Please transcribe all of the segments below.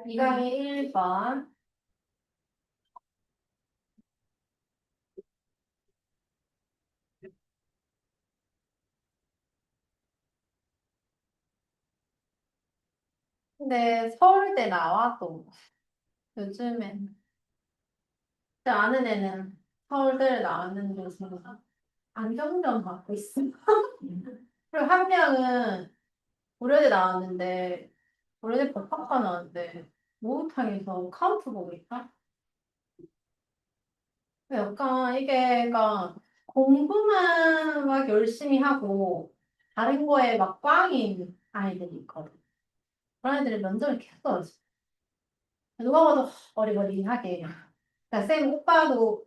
이강의 1번. 근데 서울대 나와도 요즘엔 제 아는 애는 서울대 나왔는데 지금 안경점 받고 있어. 그리고 한 명은 고려대 나왔는데 고려대 법학과 나왔는데 목욕탕에서 카운트 보고 있다. 약간 이게 그러니까 공부만 막 열심히 하고 다른 거에 막 꽝인 아이들이 있거든. 그런 애들이 면접을 계속 떨어져. 누가 봐도 어리버리하게. 그러니까 쌤 오빠도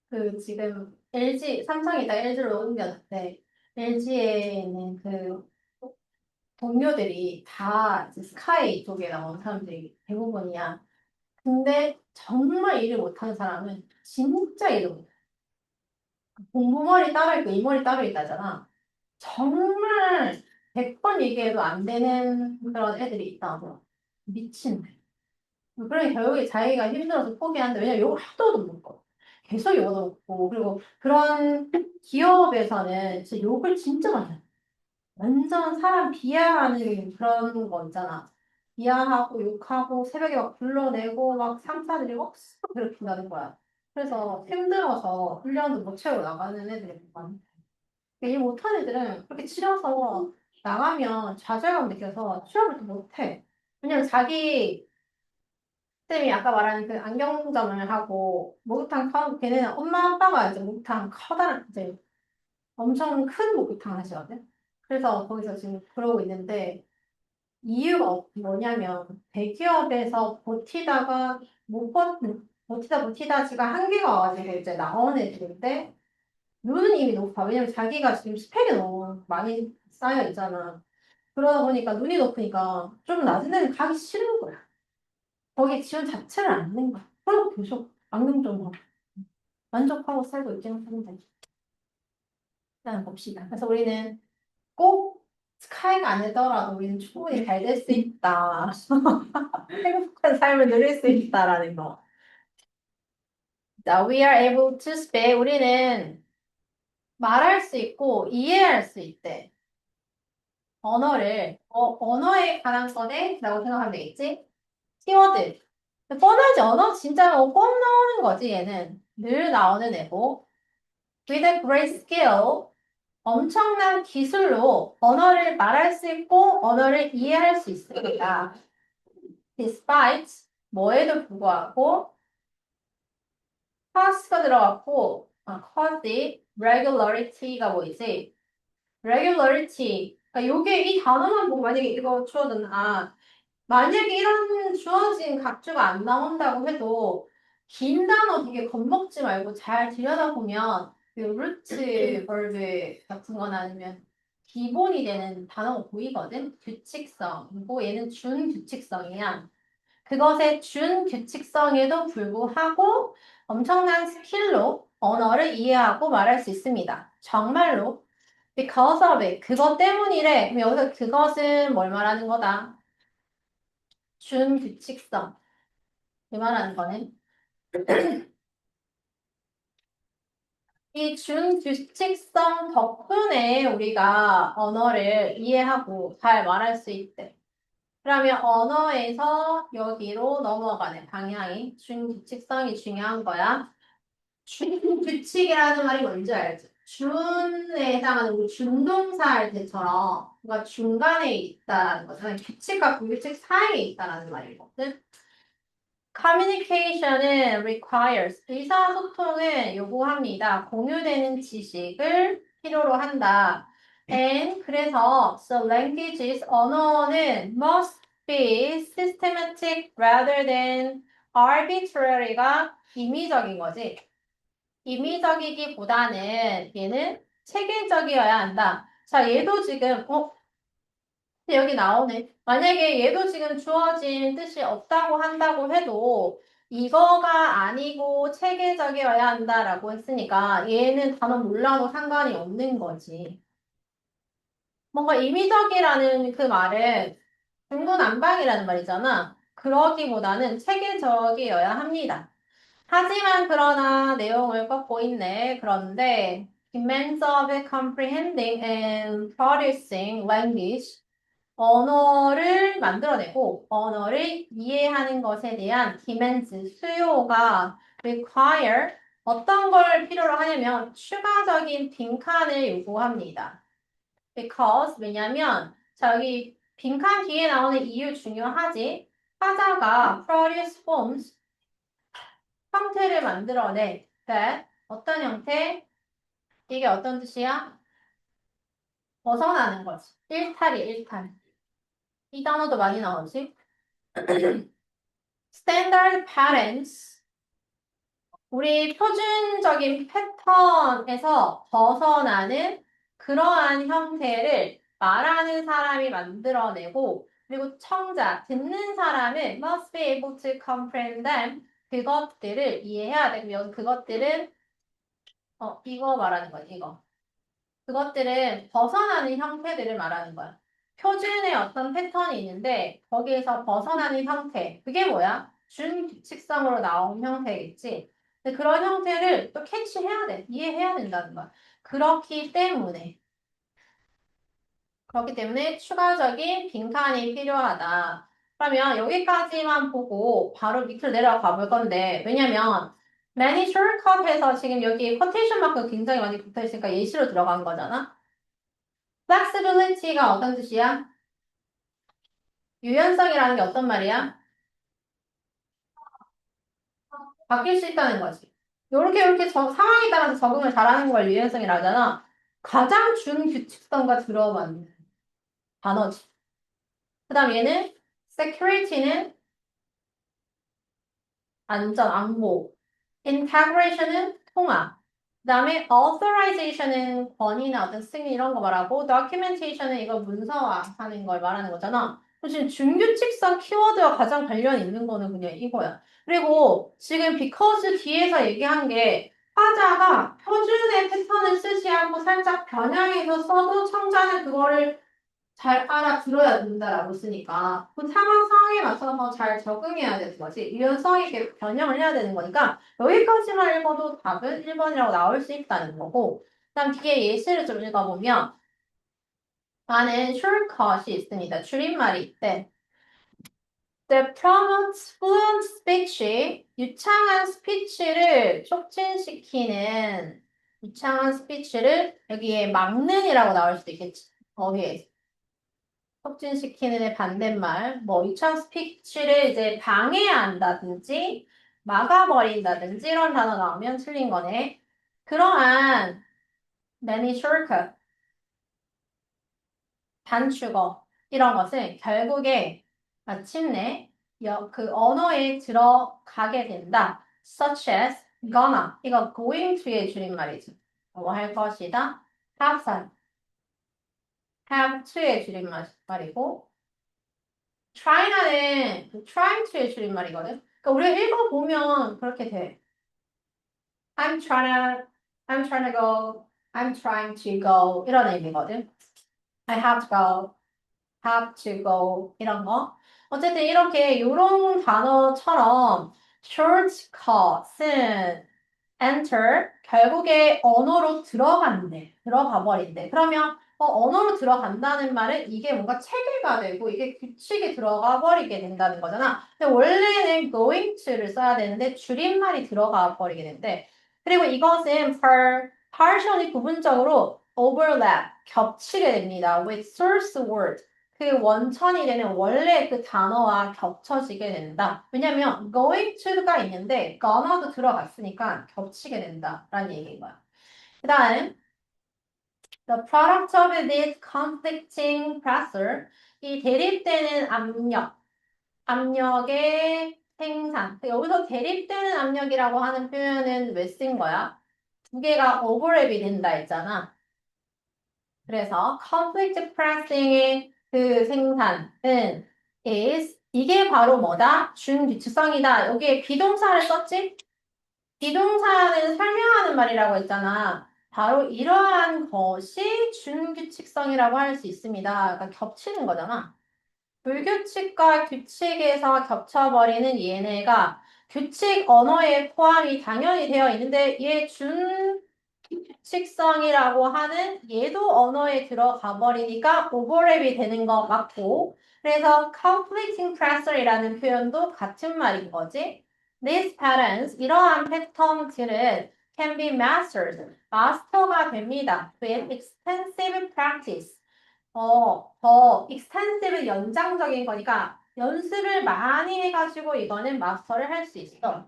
그 지금 LG 삼성이다 LG로 옮겼는데 LG에 있는 그 동료들이 다 이제 스카이 쪽에 나온 사람들이 대부분이야. 근데 정말 일을 못하는 사람은 진짜 일을 못해. 공부머리 따로 있고 이머리 따로 있다잖아. 정말 100번 얘기해도 안 되는 그런 애들이 있다고. 미친. 그러니까 결국에 자기가 힘들어서 포기하는데 왜냐면 욕을 하도 먹고 계속 욕을 먹고 그리고 그런 기업에서는 진짜 욕을 진짜 많이 해. 완전 사람 비하하는 그런 거 있잖아. 비하하고 욕하고 새벽에 막 불러내고 막 상사들이 막 그렇게 나는 거야. 그래서 힘들어서 훈련도 못 채우고 나가는 애들이 많아. 일 못하는 애들은 그렇게 치려서 나가면 좌절감 느껴서 취업을 또 못해. 왜냐면 자기 쌤이 아까 말한 그 안경점을 하고 목욕탕 걔네는 엄마 아빠가 이제 목욕탕 커다란 이제 엄청 큰 목욕탕 하시거든. 그래서 거기서 지금 그러고 있는데 이유가 뭐냐면 대기업에서 버티다가 못 버티다 지가 한계가 와가지고 이제 나온 애들인데 눈은 이미 높아. 왜냐면 자기가 지금 스펙이 너무 많이 쌓여 있잖아. 그러다 보니까 눈이 높으니까 좀 낮은 데는 가기 싫은 거야. 거기 지원 자체를 안 낸 거야. 그리고 계속 악능적으로 만족하고 살고 있기는 한데. 일단 봅시다. 그래서 우리는 꼭 스카이가 아니더라도 우리는 충분히 잘 될 수 있다. 행복한 삶을 누릴 수 있다라는 거. 자, we are able to speak. 우리는 말할 수 있고 이해할 수 있대. 언어를 언어에 관한 거네라고 생각하면 되겠지? 키워드. 뻔하지 언어 진짜 뭐뻔 나오는 거지 얘는 늘 나오는 애고. With a great skill, 엄청난 기술로 언어를 말할 수 있고 언어를 이해할 수 있습니다. Despite 뭐에도 불구하고 cause가 들어갔고 cause, regularity가 뭐이지? regularity. 그러니까 요게 이 단어만 보고 만약에 이거 주어든 만약에 이런 주어진 각주가 안 나온다고 해도 긴 단어 되게 겁먹지 말고 잘 들여다보면 그 루트 벌브 같은 거나 아니면 기본이 되는 단어가 보이거든? 규칙성. 그리고 얘는 준규칙성이야. 그것의 준규칙성에도 불구하고 엄청난 스킬로 언어를 이해하고 말할 수 있습니다. 정말로. because of it. 그것 때문이래. 그럼 여기서 그것은 뭘 말하는 거다? 준규칙성. 이 말하는 거는 이 준규칙성 덕분에 우리가 언어를 이해하고 잘 말할 수 있대. 그러면 언어에서 여기로 넘어가는 방향이 준규칙성이 중요한 거야. 준규칙이라는 말이 뭔지 알지? 준에 해당하는 우리 준동사 할 때처럼 뭔가 중간에 있다라는 거잖아. 규칙과 불규칙 사이에 있다라는 말이거든. communication은 requires 의사소통을 요구합니다. 공유되는 지식을 필요로 한다. and 그래서 so languages 언어는 must be systematic rather than arbitrary가 임의적인 거지. 임의적이기보다는 얘는 체계적이어야 한다. 자, 얘도 지금 근데 여기 나오네. 만약에 얘도 지금 주어진 뜻이 없다고 한다고 해도 이거가 아니고 체계적이어야 한다라고 했으니까 얘는 단어 몰라도 상관이 없는 거지. 뭔가 임의적이라는 그 말은 중구난방이라는 말이잖아. 그러기보다는 체계적이어야 합니다. 하지만 그러나 내용을 꺾고 있네. 그런데 demands of comprehending and producing language 언어를 만들어내고 언어를 이해하는 것에 대한 demands 수요가 require 어떤 걸 필요로 하냐면 추가적인 빈칸을 요구합니다. because 왜냐면 자 여기 빈칸 뒤에 나오는 이유 중요하지. 화자가 produce forms 형태를 만들어내. that 어떤 형태? 이게 어떤 뜻이야? 벗어나는 거지. 일탈이 일탈. 이 단어도 많이 나오지. standard patterns 우리 표준적인 패턴에서 벗어나는 그러한 형태를 말하는 사람이 만들어내고 그리고 청자, 듣는 사람은 must be able to comprehend them 그것들을 이해해야 되고 여기 그것들은 이거 말하는 거지 이거 그것들은 벗어나는 형태들을 말하는 거야. 표준의 어떤 패턴이 있는데 거기에서 벗어나는 형태 그게 뭐야? 준규칙성으로 나온 형태겠지. 근데 그런 형태를 또 캐치해야 돼. 이해해야 된다는 거야. 그렇기 때문에 추가적인 빈칸이 필요하다. 그러면 여기까지만 보고 바로 밑으로 내려가 볼 건데 왜냐면 many shortcut에서 지금 여기 쿼테이션 마크 굉장히 많이 붙어 있으니까 예시로 들어간 거잖아. flexibility가 어떤 뜻이야? 유연성이라는 게 어떤 말이야? 바뀔 수 있다는 거지. 요렇게 상황에 따라서 적응을 잘하는 걸 유연성이라 하잖아. 가장 준규칙성과 들어맞는 단어지. 그 다음 얘는 security는 안전, 안보. integration은 통합. 그 다음에 authorization은 권위나 어떤 승인 이런 거 말하고 documentation은 이거 문서화하는 걸 말하는 거잖아. 지금 준규칙성 키워드와 가장 관련 있는 거는 그냥 이거야. 그리고 지금 because 뒤에서 얘기한 게 화자가 표준의 패턴을 쓰지 않고 살짝 변형해서 써도 청자는 그거를 잘 알아들어야 된다라고 쓰니까 그 상황에 맞춰서 잘 적응해야 되는 거지. 유연성 있게 변형을 해야 되는 거니까 여기까지만 읽어도 답은 1번이라고 나올 수 있다는 거고 그다음 뒤에 예시를 좀 읽어보면 많은 shortcut이 있습니다. 줄임말이 있대. The promotes fluent speech, 유창한 스피치를 촉진시키는 유창한 스피치를 여기에 막는이라고 나올 수도 있겠지. 거기에 촉진시키는 의 반대말, 뭐 유창 스피치를 이제 방해한다든지 막아버린다든지 이런 단어 나오면 틀린 거네. 그러한 many shortcut, 단축어 이런 것은 결국에 마침내 그 언어에 들어가게 된다. such as gonna 이거 going to의 줄임말이죠. 뭐 할 것이다. have to의 줄임말이고 try나는 그 trying to의 줄임말이거든. 그러니까 우리가 읽어보면 그렇게 돼. I'm trying to, I'm trying to go, I'm trying to go 이런 의미거든. I have to go, have to go 이런 거. 어쨌든 이렇게 이런 단어처럼 shortcut은 enter 결국에 언어로 들어간대. 들어가 버린대. 그러면 언어로 들어간다는 말은 이게 뭔가 체계가 되고 이게 규칙이 들어가 버리게 된다는 거잖아. 근데 원래는 going to를 써야 되는데 줄임말이 들어가 버리게 된대. 그리고 이것은 partially 부분적으로 overlap 겹치게 됩니다. with source word 그 원천이 되는 원래 그 단어와 겹쳐지게 된다. 왜냐면 going to가 있는데 gonna도 들어갔으니까 겹치게 된다라는 얘기인 거야. 그 다음 the product of this conflicting pressure 이 대립되는 압력의 생산. 여기서 대립되는 압력이라고 하는 표현은 왜 쓴 거야? 두 개가 overlap이 된다 했잖아. 그래서 conflict pressing의 그 생산은 is 이게 바로 뭐다? 준규칙성이다. 여기에 비동사를 썼지? 비동사는 설명하는 말이라고 했잖아. 바로 이러한 것이 준규칙성이라고 할 수 있습니다. 그러니까 겹치는 거잖아. 불규칙과 규칙에서 겹쳐버리는 얘네가 규칙 언어에 포함이 당연히 되어 있는데 얘 준규칙성이라고 하는 얘도 언어에 들어가 버리니까 오버랩이 되는 거 맞고 그래서 conflicting pressure이라는 표현도 같은 말인 거지. These patterns, 이러한 패턴들은 can be mastered, 마스터가 됩니다. with extensive practice. 더 extensive 연장적인 거니까 연습을 많이 해가지고 이거는 마스터를 할 수 있어.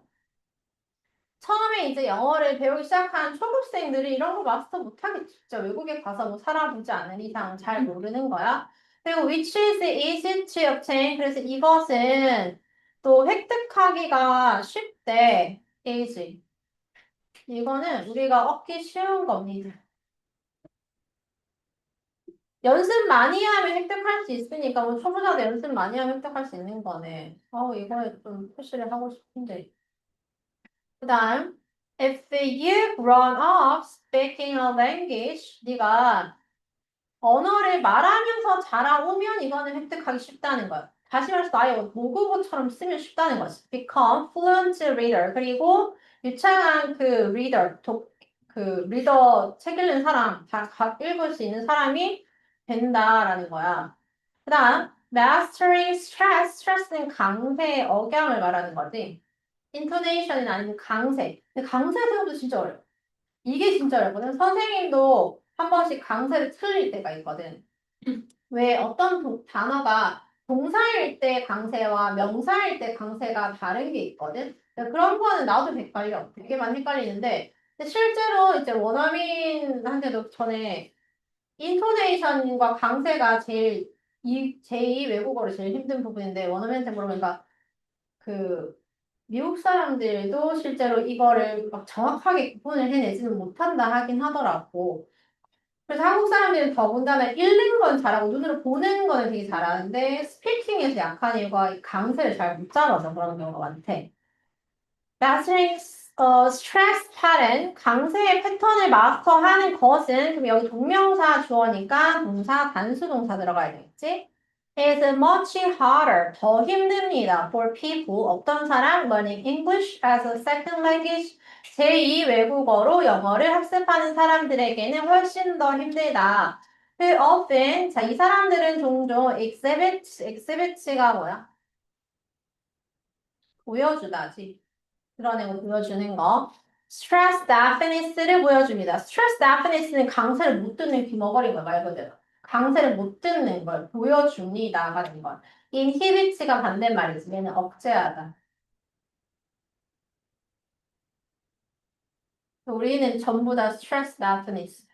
처음에 이제 영어를 배우기 시작한 초급생들이 이런 거 마스터 못하겠지. 진짜 외국에 가서 뭐 살아보지 않은 이상 잘 모르는 거야. 그리고 which is easy to obtain. 그래서 이것은 또 획득하기가 쉽대. easy. 이거는 우리가 얻기 쉬운 겁니다. 연습 많이 하면 획득할 수 있으니까 뭐 초보자도 연습 많이 하면 획득할 수 있는 거네. 이거에 좀 표시를 하고 싶은데. 그다음, if you run off speaking a language, 네가 언어를 말하면서 자라오면 이거는 획득하기 쉽다는 거야. 다시 말해서 아예 모국어처럼 쓰면 쉽다는 거지. Become fluent reader. 그리고 유창한 그 reader, 그 리더 책 읽는 사람, 다 읽을 수 있는 사람이 된다라는 거야. 그 다음, mastering stress. stress는 강세의 억양을 말하는 거지. intonation은 아니면 강세. 근데 강세 생각도 진짜 어려워. 이게 진짜 어렵거든. 선생님도 한 번씩 강세를 틀릴 때가 있거든. 왜 어떤 단어가 동사일 때 강세와 명사일 때 강세가 다른 게 있거든. 그런 거는 나도 헷갈려. 되게만 헷갈리는데 근데 실제로 이제 원어민한테도 전에 인토네이션과 강세가 제2 외국어로 제일 힘든 부분인데 원어민한테 물어보니까 그 미국 사람들도 실제로 이거를 막 정확하게 구분을 해내지는 못한다 하긴 하더라고. 그래서 한국 사람들은 더군다나 읽는 건 잘하고 눈으로 보는 거는 되게 잘하는데 스피킹에서 약한 이유가 이 강세를 잘 못 잡아서 그런 경우가 많대. Mastering stress pattern, 강세의 패턴을 마스터하는 것은 그럼 여기 동명사 주어니까 동사 단수 동사 들어가야 되겠지? is much harder, 더 힘듭니다. For people, 어떤 사람 learning English as a second language, 제2 외국어로 영어를 학습하는 사람들에게는 훨씬 더 힘들다. Who often, 자, 이 사람들은 종종 exhibit가 뭐야? 보여주다지. 드러내고 보여주는 거. stress deafness를 보여줍니다. stress deafness는 강세를 못 듣는 귀머거리가 말 그대로. 강세를 못 듣는 걸 보여줍니다가 된 거. inhibit가 반대말이지. 얘는 억제하다. 우리는 전부 다 stress deafness.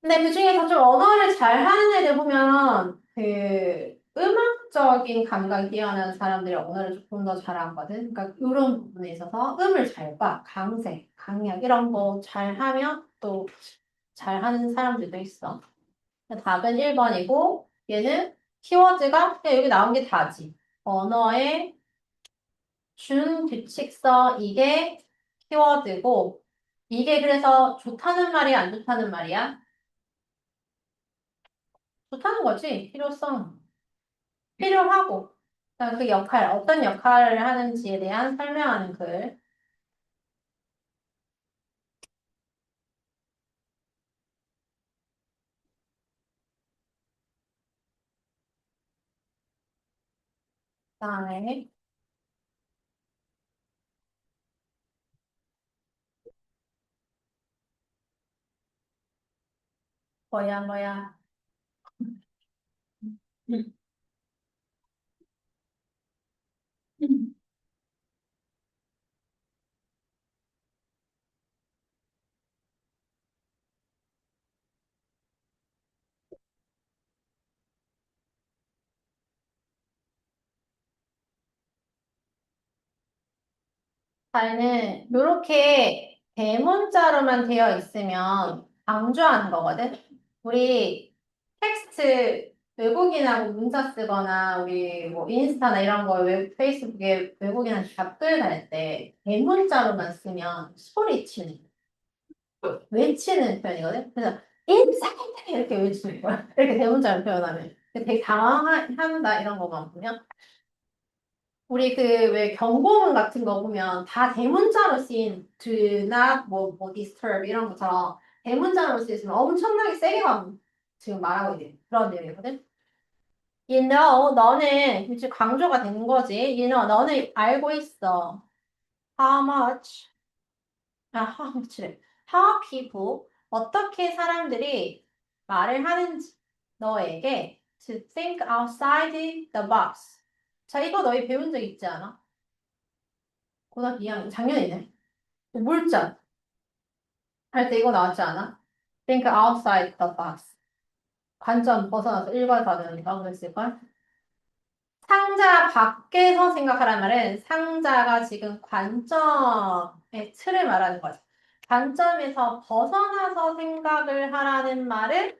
근데 그 중에서 좀 언어를 잘하는 애들 보면 그 음악적인 감각이 뛰어난 사람들이 언어를 조금 더 잘하거든. 그러니까 이런 부분에 있어서 음을 잘 봐, 강세, 강약 이런 거 잘하면 또 잘하는 사람들도 있어. 답은 1번이고 얘는 키워드가 그냥 여기 나온 게 다지. 언어의 준규칙성 이게 키워드고 이게 그래서 좋다는 말이야, 안 좋다는 말이야? 좋다는 거지. 필요성. 필요하고. 그러니까 그 역할, 어떤 역할을 하는지에 대한 설명하는 글. 그다음에 뭐야. 잘는 이렇게 대문자로만 되어 있으면 강조하는 거거든. 우리 텍스트 외국인하고 문자 쓰거나 우리 뭐 인스타나 이런 거 페이스북에 외국인한테 답글 달 때 대문자로만 쓰면 소리치는 외치는 표현이거든. 그래서 inside 이렇게 외치는 거야. 이렇게 대문자를 표현하면. 되게 당황한다 이런 거만 보면. 우리 그 왜 경고문 같은 거 보면 다 대문자로 쓰인 do not 뭐 disturb 이런 것처럼 대문자로 쓰였으면 엄청나게 세게 지금 말하고 있는 그런 내용이거든. You know, 너는 이제 강조가 되는 거지. You know, 너는 알고 있어. How much? how much래. How people 어떻게 사람들이 말을 하는지 너에게 to think outside the box. 자, 이거 너희 배운 적 있지 않아? 고등학교 2학년 작년이네. 물전 할 때 이거 나왔지 않아? Think outside the box. 관점 벗어나서 일괄 가능이라고 그랬을걸? 상자 밖에서 생각하란 말은 상자가 지금 관점의 틀을 말하는 거죠. 관점에서 벗어나서 생각을 하라는 말은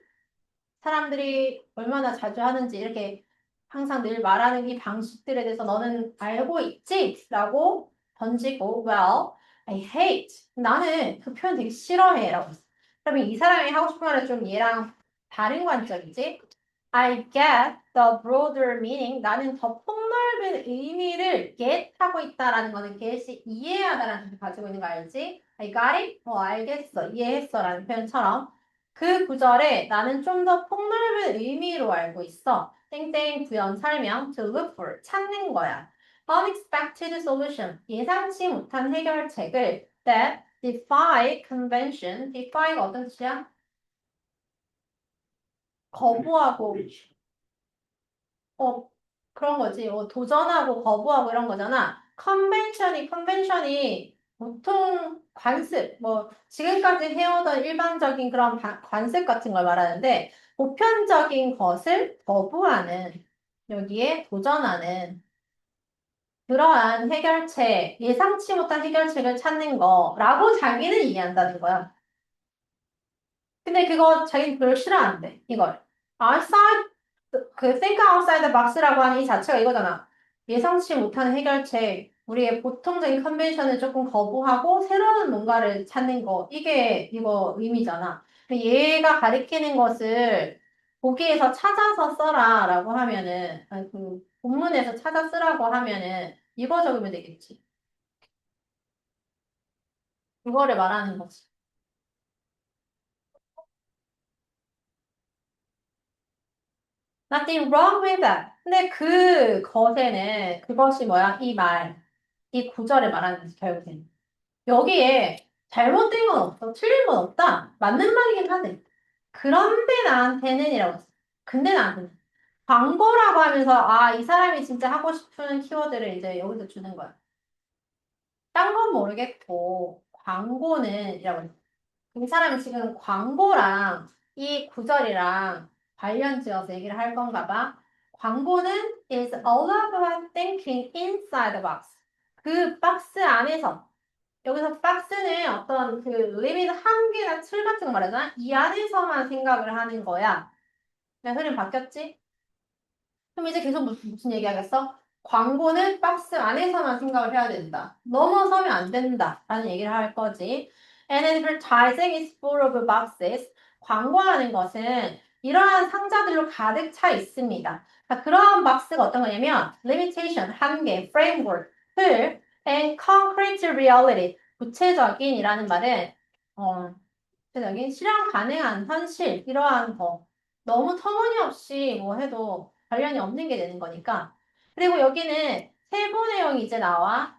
사람들이 얼마나 자주 하는지 이렇게 항상 늘 말하는 이 방식들에 대해서 너는 알고 있지? 라고 던지고 well, I hate. 나는 그 표현 되게 싫어해. 라고 했어. 그러면 이 사람이 하고 싶은 말은 좀 얘랑 다른 관점이지? I get the broader meaning. 나는 더 폭넓은 의미를 get 하고 있다라는 거는 get이 이해하다라는 뜻을 가지고 있는 거 알지? I got it? 알겠어. 이해했어. 라는 표현처럼 그 구절에 나는 좀 더 폭넓은 의미로 알고 있어. 땡땡 구현 설명 to look for 찾는 거야. Unexpected solution 예상치 못한 해결책을 that defy convention defy가 어떤 뜻이야? 거부하고 어 그런 거지. 도전하고 거부하고 이런 거잖아. 컨벤션이 보통 관습, 뭐 지금까지 해오던 일반적인 그런 관습 같은 걸 말하는데 보편적인 것을 거부하는 여기에 도전하는 그러한 해결책, 예상치 못한 해결책을 찾는 거라고 자기는 이해한다는 거야. 근데 그거 자기는 별로 싫어한대, 이걸. outside, think outside the box라고 하는 이 자체가 이거잖아. 예상치 못한 해결책, 우리의 보통적인 컨벤션을 조금 거부하고 새로운 뭔가를 찾는 거. 이게 이거 의미잖아. 근데 얘가 가리키는 것을 보기에서 찾아서 써라 라고 하면은, 아니, 그 본문에서 찾아 쓰라고 하면은 이거 적으면 되겠지. 이거를 말하는 거지. Nothing wrong with that. 근데 그 것에는 그것이 뭐야? 이 말, 이 구절을 말하는 거지, 결국엔. 여기에 잘못된 건 없어. 틀린 건 없다. 맞는 말이긴 하대. 그런데 나한테는 이라고 했어. 근데 나한테는. 광고라고 하면서 아, 이 사람이 진짜 하고 싶은 키워드를 이제 여기서 주는 거야. 딴 건 모르겠고 광고는 이라고 했어. 이 사람이 지금 광고랑 이 구절이랑 관련 지어서 얘기를 할 건가 봐. 광고는 is all about thinking inside the box. 그 박스 안에서 여기서 박스는 어떤 그 리밋 한계나 틀 같은 거 말하잖아. 이 안에서만 생각을 하는 거야. 내 흐름 바뀌었지? 그럼 이제 계속 무슨 얘기하겠어? 광고는 박스 안에서만 생각을 해야 된다. 넘어서면 안 된다. 라는 얘기를 할 거지. And advertising is full of boxes. 광고하는 것은 이러한 상자들로 가득 차 있습니다. 자, 그러한 박스가 어떤 거냐면 limitation, 한계, framework, 틀, and concrete reality, 구체적인이라는 말은 구체적인 실현 가능한 현실 이러한 거 너무 터무니없이 뭐 해도 관련이 없는 게 되는 거니까. 그리고 여기는 세부 내용이 이제 나와.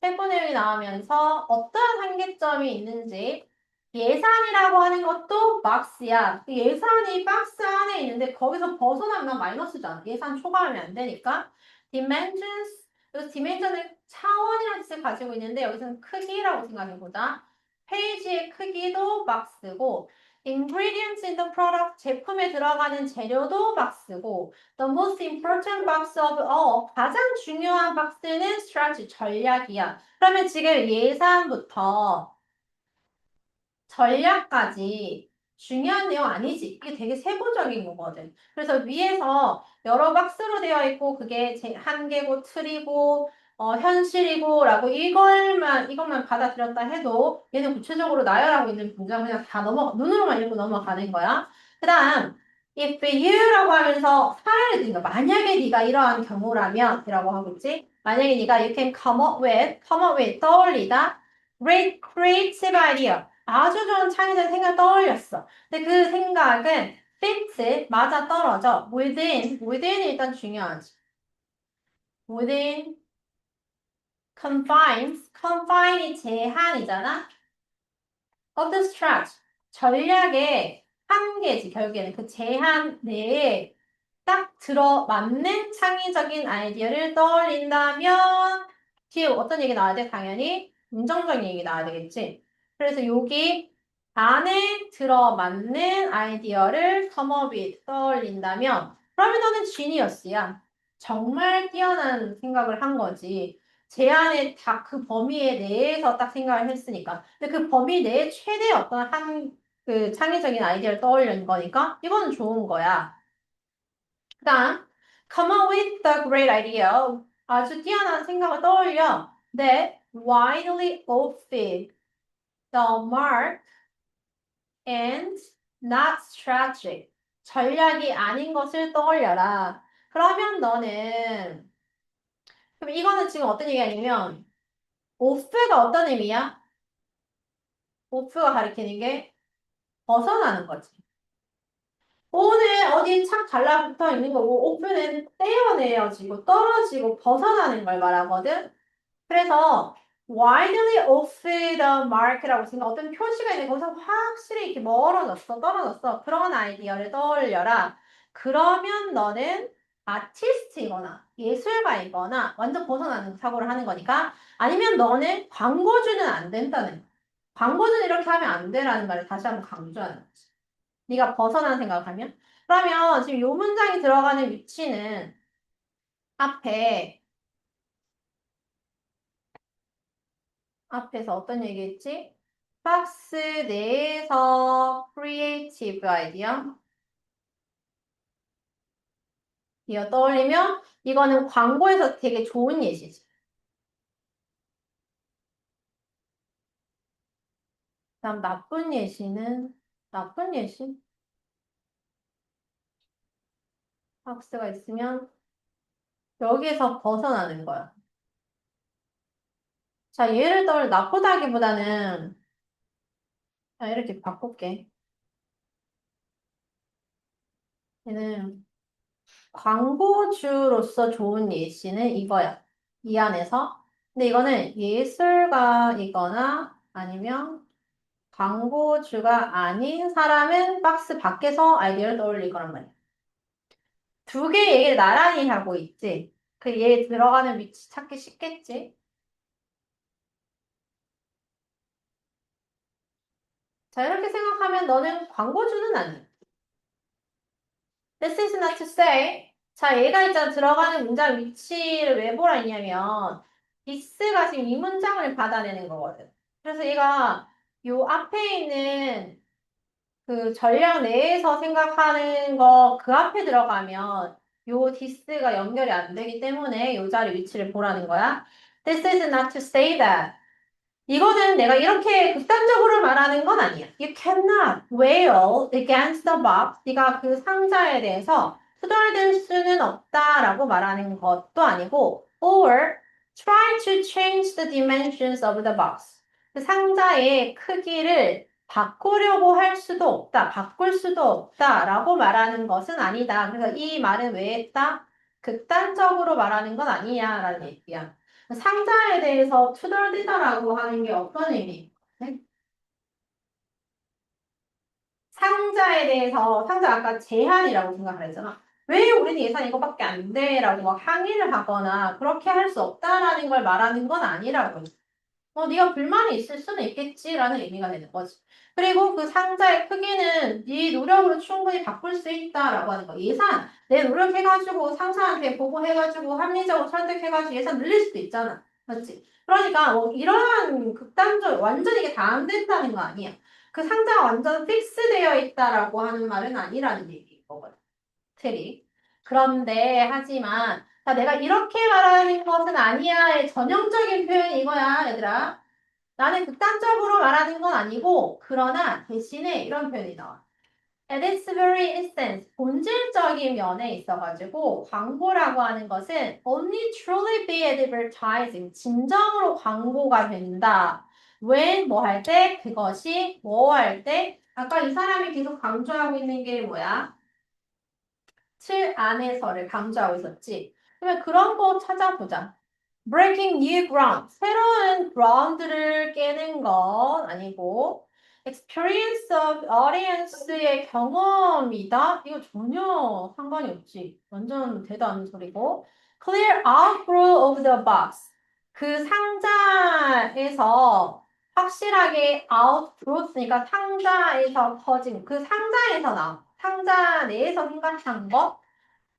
세부 내용이 나오면서 어떠한 한계점이 있는지 예산이라고 하는 것도 박스야. 그 예산이 박스 안에 있는데 거기서 벗어나면 마이너스잖아. 예산 초과하면 안 되니까. dimensions, 그래서 dimension은 차원이라는 뜻을 가지고 있는데 여기서는 크기라고 생각해보자. 페이지의 크기도 박스고 ingredients in the product, 제품에 들어가는 재료도 박스고 the most important box of all, 가장 중요한 박스는 strategy, 전략이야. 그러면 지금 예산부터 전략까지 중요한 내용 아니지? 이게 되게 세부적인 거거든. 그래서 위에서 여러 박스로 되어 있고 그게 한 개고 틀이고 현실이고 라고 이것만 받아들였다 해도 얘는 구체적으로 나열하고 있는 문장 그냥 다 눈으로만 읽고 넘어가는 거야. 그 다음, if you라고 하면서 사례를 드는 거야. 만약에 네가 이러한 경우라면 이라고 하고 있지. 만약에 네가 you can come up with 떠올리다. Great creative idea. 아주 좋은 창의적 생각 떠올렸어. 근데 그 생각은 fit, 맞아 떨어져. within이 일단 중요하지. within confine이 제한이잖아. of the strategy. 전략의 한계지, 결국에는. 그 제한 내에 딱 들어맞는 창의적인 아이디어를 떠올린다면, 뒤에 어떤 얘기 나와야 돼? 당연히 긍정적인 얘기 나와야 되겠지. 그래서 여기 안에 들어맞는 아이디어를 come up with 떠올린다면, 그러면 너는 지니어스야. 정말 뛰어난 생각을 한 거지. 제안의 딱 그 범위에 내에서 딱 생각을 했으니까. 근데 그 범위 내에 최대 어떤 그 창의적인 아이디어를 떠올린 거니까 이거는 좋은 거야. 그다음, come up with the great idea. 아주 뛰어난 생각을 떠올려. That widely off the mark and not strategic. 전략이 아닌 것을 떠올려라. 그러면 너는, 그럼 이거는 지금 어떤 얘기냐면, off가 어떤 의미야? off가 가리키는 게 벗어나는 거지. 오는 어디 착 달라붙어 있는 거고, off는 떼어내어지고, 떨어지고, 벗어나는 걸 말하거든? 그래서 widely off the mark라고 생각 어떤 표시가 있는 거기서 확실히 이렇게 떨어졌어. 그런 아이디어를 떠올려라. 그러면 너는 아티스트이거나 예술가이거나 완전 벗어나는 사고를 하는 거니까 아니면 너는 광고주는 안 된다는 거야. 광고주는 이렇게 하면 안 돼라는 말을 다시 한번 강조하는 거지. 네가 벗어나는 생각을 하면 그러면 지금 요 문장이 들어가는 위치는 앞에 앞에서 어떤 얘기했지? 박스 내에서 크리에이티브 아이디어 이어 떠올리면 이거는 광고에서 되게 좋은 예시지. 그다음 나쁜 예시는 나쁜 예시? 박스가 있으면 여기에서 벗어나는 거야. 자, 얘를 나쁘다기보다는 자, 이렇게 바꿀게. 얘는 광고주로서 좋은 예시는 이거야. 이 안에서. 근데 이거는 예술가이거나 아니면 광고주가 아닌 사람은 박스 밖에서 아이디어를 떠올릴 거란 말이야. 두 개의 얘기를 나란히 하고 있지. 그 얘 들어가는 위치 찾기 쉽겠지. 자, 이렇게 생각하면 너는 광고주는 아니야. This is not to say. 자, 얘가 있잖아. 들어가는 문장 위치를 왜 보라 했냐면, this가 지금 이 문장을 받아내는 거거든. 그래서 얘가 요 앞에 있는 그 전략 내에서 생각하는 거 그 앞에 들어가면 요 this가 연결이 안 되기 때문에 요 자리 위치를 보라는 거야. This is not to say that. 이거는 내가 이렇게 극단적으로 말하는 건 아니야. You cannot wail against the box. 네가 그 상자에 대해서 투덜댈 수는 없다라고 말하는 것도 아니고 or try to change the dimensions of the box. 그 상자의 크기를 바꾸려고 할 수도 없다. 바꿀 수도 없다라고 말하는 것은 아니다. 그래서 이 말은 왜 했다? 극단적으로 말하는 건 아니야라는 얘기야. 상자에 대해서 투덜대다라고 하는 게 어떤 의미? 네? 상자에 대해서, 상자 아까 제한이라고 생각을 했잖아. 왜 우리는 예산 이거밖에 안 돼? 라고 막 항의를 하거나 그렇게 할 수 없다라는 걸 말하는 건 아니라고. 네가 불만이 있을 수는 있겠지라는 의미가 되는 거지. 그리고 그 상자의 크기는 네 노력으로 충분히 바꿀 수 있다라고 하는 거. 예산, 내 노력해가지고 상사한테 보고해가지고 합리적으로 설득해가지고 예산 늘릴 수도 있잖아. 맞지? 그러니까 이러한 극단적, 완전 이게 다 안 된다는 거 아니야. 그 상자가 완전 픽스되어 있다라고 하는 말은 아니라는 얘기인 거거든. 틀이. 그런데 하지만 자, 내가 이렇게 말하는 것은 아니야의 전형적인 표현이 이거야, 얘들아. 나는 극단적으로 말하는 건 아니고, 그러나 대신에 이런 표현이 나와. At its very essence, 본질적인 면에 있어가지고 광고라고 하는 것은 only truly be advertising, 진정으로 광고가 된다. when 뭐 할 때, 그것이 뭐 할 때, 아까 이 사람이 계속 강조하고 있는 게 뭐야? 틀 안에서를 강조하고 있었지. 그러면 그런 거 찾아보자. Breaking new ground. 새로운 ground를 깨는 건 아니고 experience of audience의 경험이다? 이거 전혀 상관이 없지. 완전 대단한 소리고. Clear outgrowth of the box. 그 상자에서 확실하게 outgrowth니까 상자에서 퍼진 그 상자에서 나온 상자 내에서 생각한 거.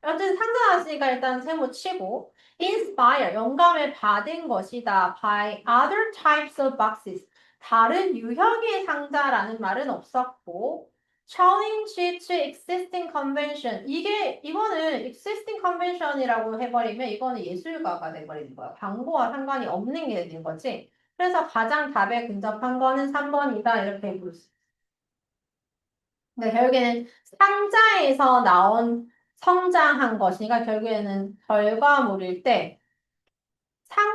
어쨌든 상자 나왔으니까 일단 세모 치고 inspire 영감을 받은 것이다 by other types of boxes 다른 유형의 상자라는 말은 없었고 challenge to existing convention 이거는 existing convention이라고 해버리면 이거는 예술가가 돼버리는 거야. 광고와 상관이 없는 게 되는 거지. 그래서 가장 답에 근접한 거는 3번이다 이렇게 볼 수. 근데 결국에는 상자에서 나온 성장한 것이니까 결국에는 결과물일 때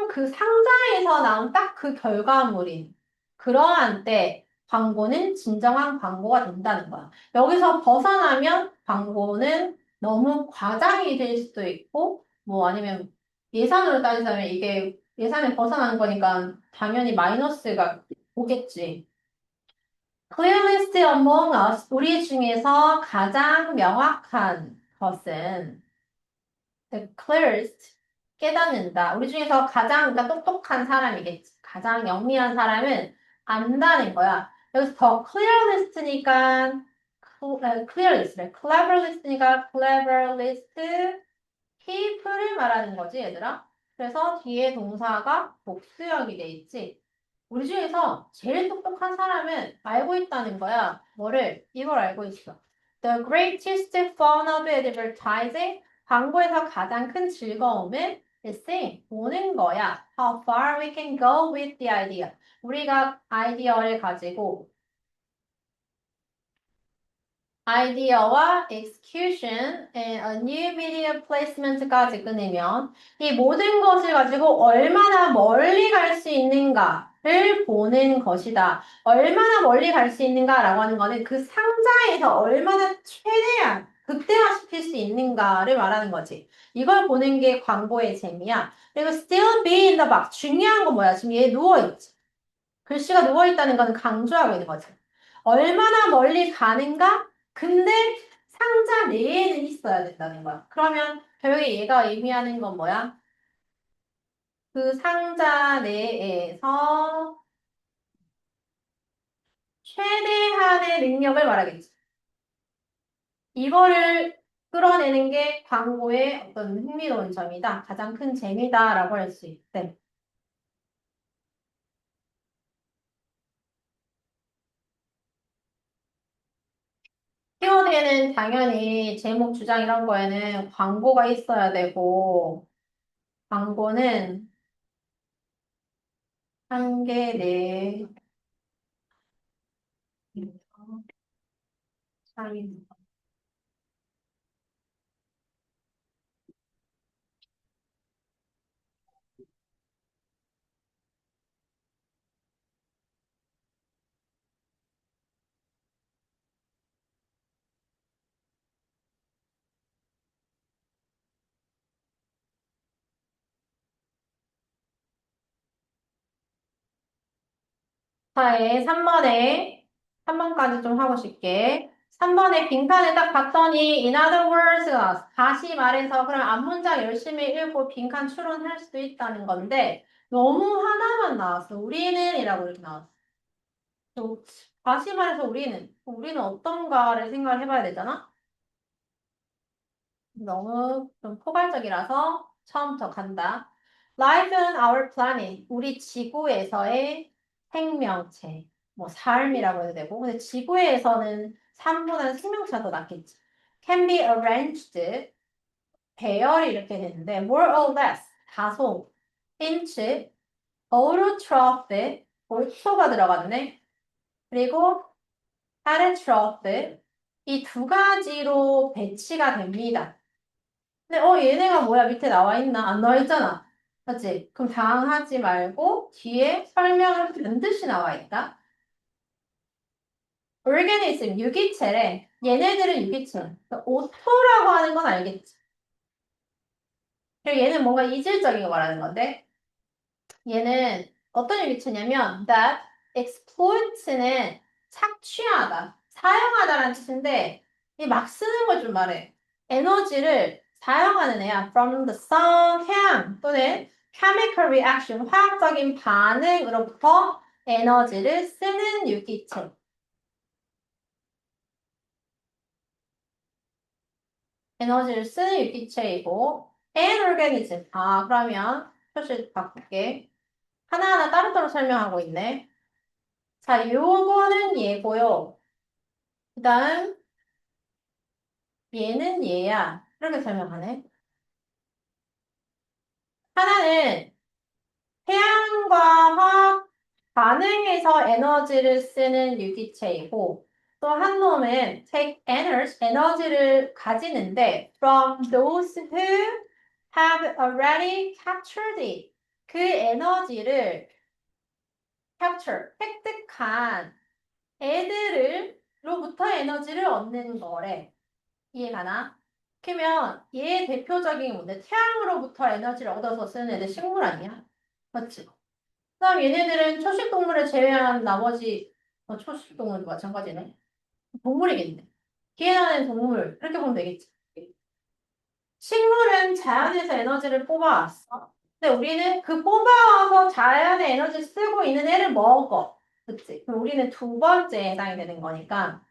그 상자에서 나온 딱 그 결과물인 그러한 때 광고는 진정한 광고가 된다는 거야. 여기서 벗어나면 광고는 너무 과장이 될 수도 있고 뭐 아니면 예산으로 따지자면 이게 예산에 벗어나는 거니까 당연히 마이너스가 오겠지. Clearest among us, 우리 중에서 가장 명확한 것은 the clearest, 깨닫는다. 우리 중에서 가장 그러니까 똑똑한 사람이겠지. 가장 영리한 사람은 안다는 거야. 여기서 더 clearest니까 clearest래. cleverest니까 cleverest people을 말하는 거지, 얘들아. 그래서 뒤에 동사가 복수형이 돼 있지. 우리 중에서 제일 똑똑한 사람은 알고 있다는 거야. 뭐를? 이걸 알고 있어. The greatest fun of advertising. 광고에서 가장 큰 즐거움은 is seeing, 보는 거야. How far we can go with the idea. 우리가 아이디어를 가지고 아이디어와 execution and a new media placement까지 끊으면 이 모든 것을 가지고 얼마나 멀리 갈 수 있는가를 보는 것이다. 얼마나 멀리 갈 수 있는가라고 하는 거는 그 상자에서 얼마나 최대한 극대화시킬 수 있는가를 말하는 거지. 이걸 보는 게 광고의 재미야. 그리고 still be in the box. 중요한 건 뭐야? 지금 얘 누워있지. 글씨가 누워있다는 건 강조하고 있는 거지. 얼마나 멀리 가는가? 근데 상자 내에는 있어야 된다는 거야. 그러면 결국에 얘가 의미하는 건 뭐야? 그 상자 내에서 최대한의 능력을 말하겠지. 이거를 끌어내는 게 광고의 어떤 흥미로운 점이다. 가장 큰 재미다라고 할 수 있대. 키워드에는 당연히 제목, 주장 이런 거에는 광고가 있어야 되고 광고는 한 개 내에서 사인. 자, 3번까지 좀 하고 싶게. 3번에 빈칸을 딱 봤더니 in other words가 나왔어. 다시 말해서 그럼 앞문장 열심히 읽고 빈칸 추론할 수도 있다는 건데 너무 하나만 나왔어. 우리는 이렇게 나왔어. 또 다시 말해서 우리는 어떤가를 생각을 해봐야 되잖아. 너무 좀 포괄적이라서 처음부터 간다. Life on our planet, 우리 지구에서의 생명체, 뭐 삶이라고 해도 되고, 근데 지구에서는 삶보다는 생명체가 더 낫겠지. Can be arranged, 배열이 이렇게 되는데 more or less 다소 inch autotroph 오토가 들어갔네. 그리고 heterotroph 이 두 가지로 배치가 됩니다. 근데 얘네가 뭐야? 밑에 나와 있나? 안 나와 있잖아. 맞지? 그럼 당황하지 말고 뒤에 설명은 반드시 나와 있다. organism 유기체래. 얘네들은 유기체. 그러니까 오토라고 하는 건 알겠지? 그리고 얘는 뭔가 이질적인 거 말하는 건데 얘는 어떤 유기체냐면 that exploits는 착취하다, 사용하다라는 뜻인데 이 막 쓰는 걸 좀 말해. 에너지를 사용하는 애야. from the sun, 태양 또는 chemical reaction, 화학적인 반응으로부터 에너지를 쓰는 유기체. 에너지를 쓰는 유기체이고 an organism. 그러면 표시 바꿀게. 하나하나 따로따로 설명하고 있네. 자, 요거는 얘고요. 그 다음 얘는 얘야. 이렇게 설명하네. 하나는 태양과 화학 반응해서 에너지를 쓰는 유기체이고 또 한 놈은 take energy, 에너지를 가지는데 from those who have already captured it. 그 에너지를 capture, 획득한 애들로부터 에너지를 얻는 거래. 이해가나? 그러면 얘의 대표적인 게 뭔데? 태양으로부터 에너지를 얻어서 쓰는 애들 식물 아니야? 맞지? 그다음 얘네들은 초식 동물을 제외한 나머지 초식 동물도 마찬가지네. 동물이겠네. 기회하는 동물 이렇게 보면 되겠지. 식물은 자연에서 에너지를 뽑아왔어. 근데 우리는 그 뽑아와서 자연의 에너지를 쓰고 있는 애를 먹어. 그치? 그럼 우리는 두 번째에 해당이 되는 거니까.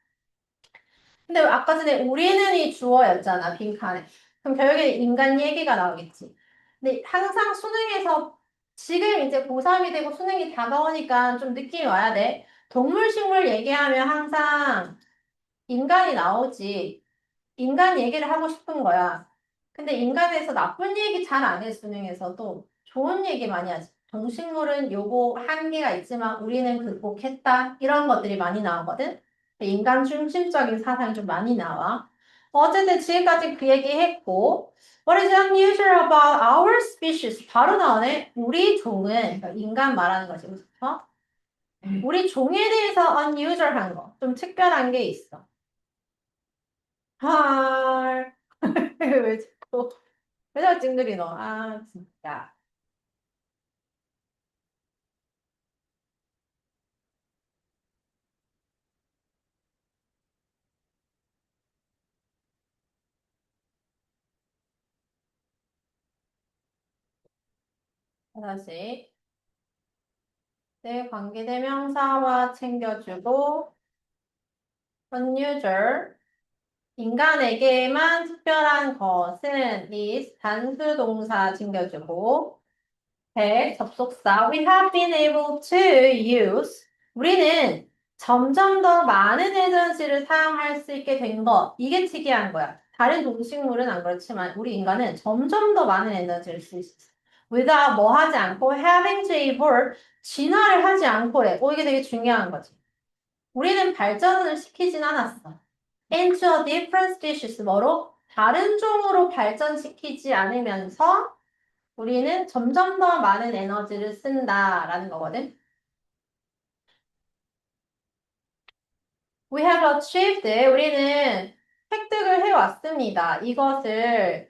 근데 아까 전에 우리는 이 주어였잖아, 빈칸에. 그럼 결국에 인간 얘기가 나오겠지. 근데 항상 수능에서 지금 이제 고3이 되고 수능이 다가오니까 좀 느낌이 와야 돼. 동물, 식물 얘기하면 항상 인간이 나오지. 인간 얘기를 하고 싶은 거야. 근데 인간에서 나쁜 얘기 잘 안 해, 수능에서도. 좋은 얘기 많이 하지. 동식물은 요거 한계가 있지만 우리는 극복했다. 이런 것들이 많이 나오거든. 인간 중심적인 사상이 좀 많이 나와. 어쨌든 지금까지 그 얘기 했고, What is unusual about our species? 바로 나오네. 우리 종은, 그러니까 인간 말하는 거지. 그렇죠? 우리 종에 대해서 unusual한 거. 좀 특별한 게 있어. 헐. 왜 자꾸, 왜 자꾸 찡그리 너? 진짜. 다시. 내 관계대명사와 챙겨주고, unusual. 인간에게만 특별한 것은 is 단수 동사 챙겨주고, 접속사. We have been able to use. 우리는 점점 더 많은 에너지를 사용할 수 있게 된 것. 이게 특이한 거야. 다른 동식물은 안 그렇지만 우리 인간은 점점 더 많은 에너지를 쓸 수 있어. without 뭐 하지 않고 having to evolve 진화를 하지 않고 해. 이게 되게 중요한 거지. 우리는 발전을 시키진 않았어. into a different species 뭐로? 다른 종으로 발전시키지 않으면서 우리는 점점 더 많은 에너지를 쓴다라는 거거든. We have achieved. 우리는 획득을 해왔습니다. 이것을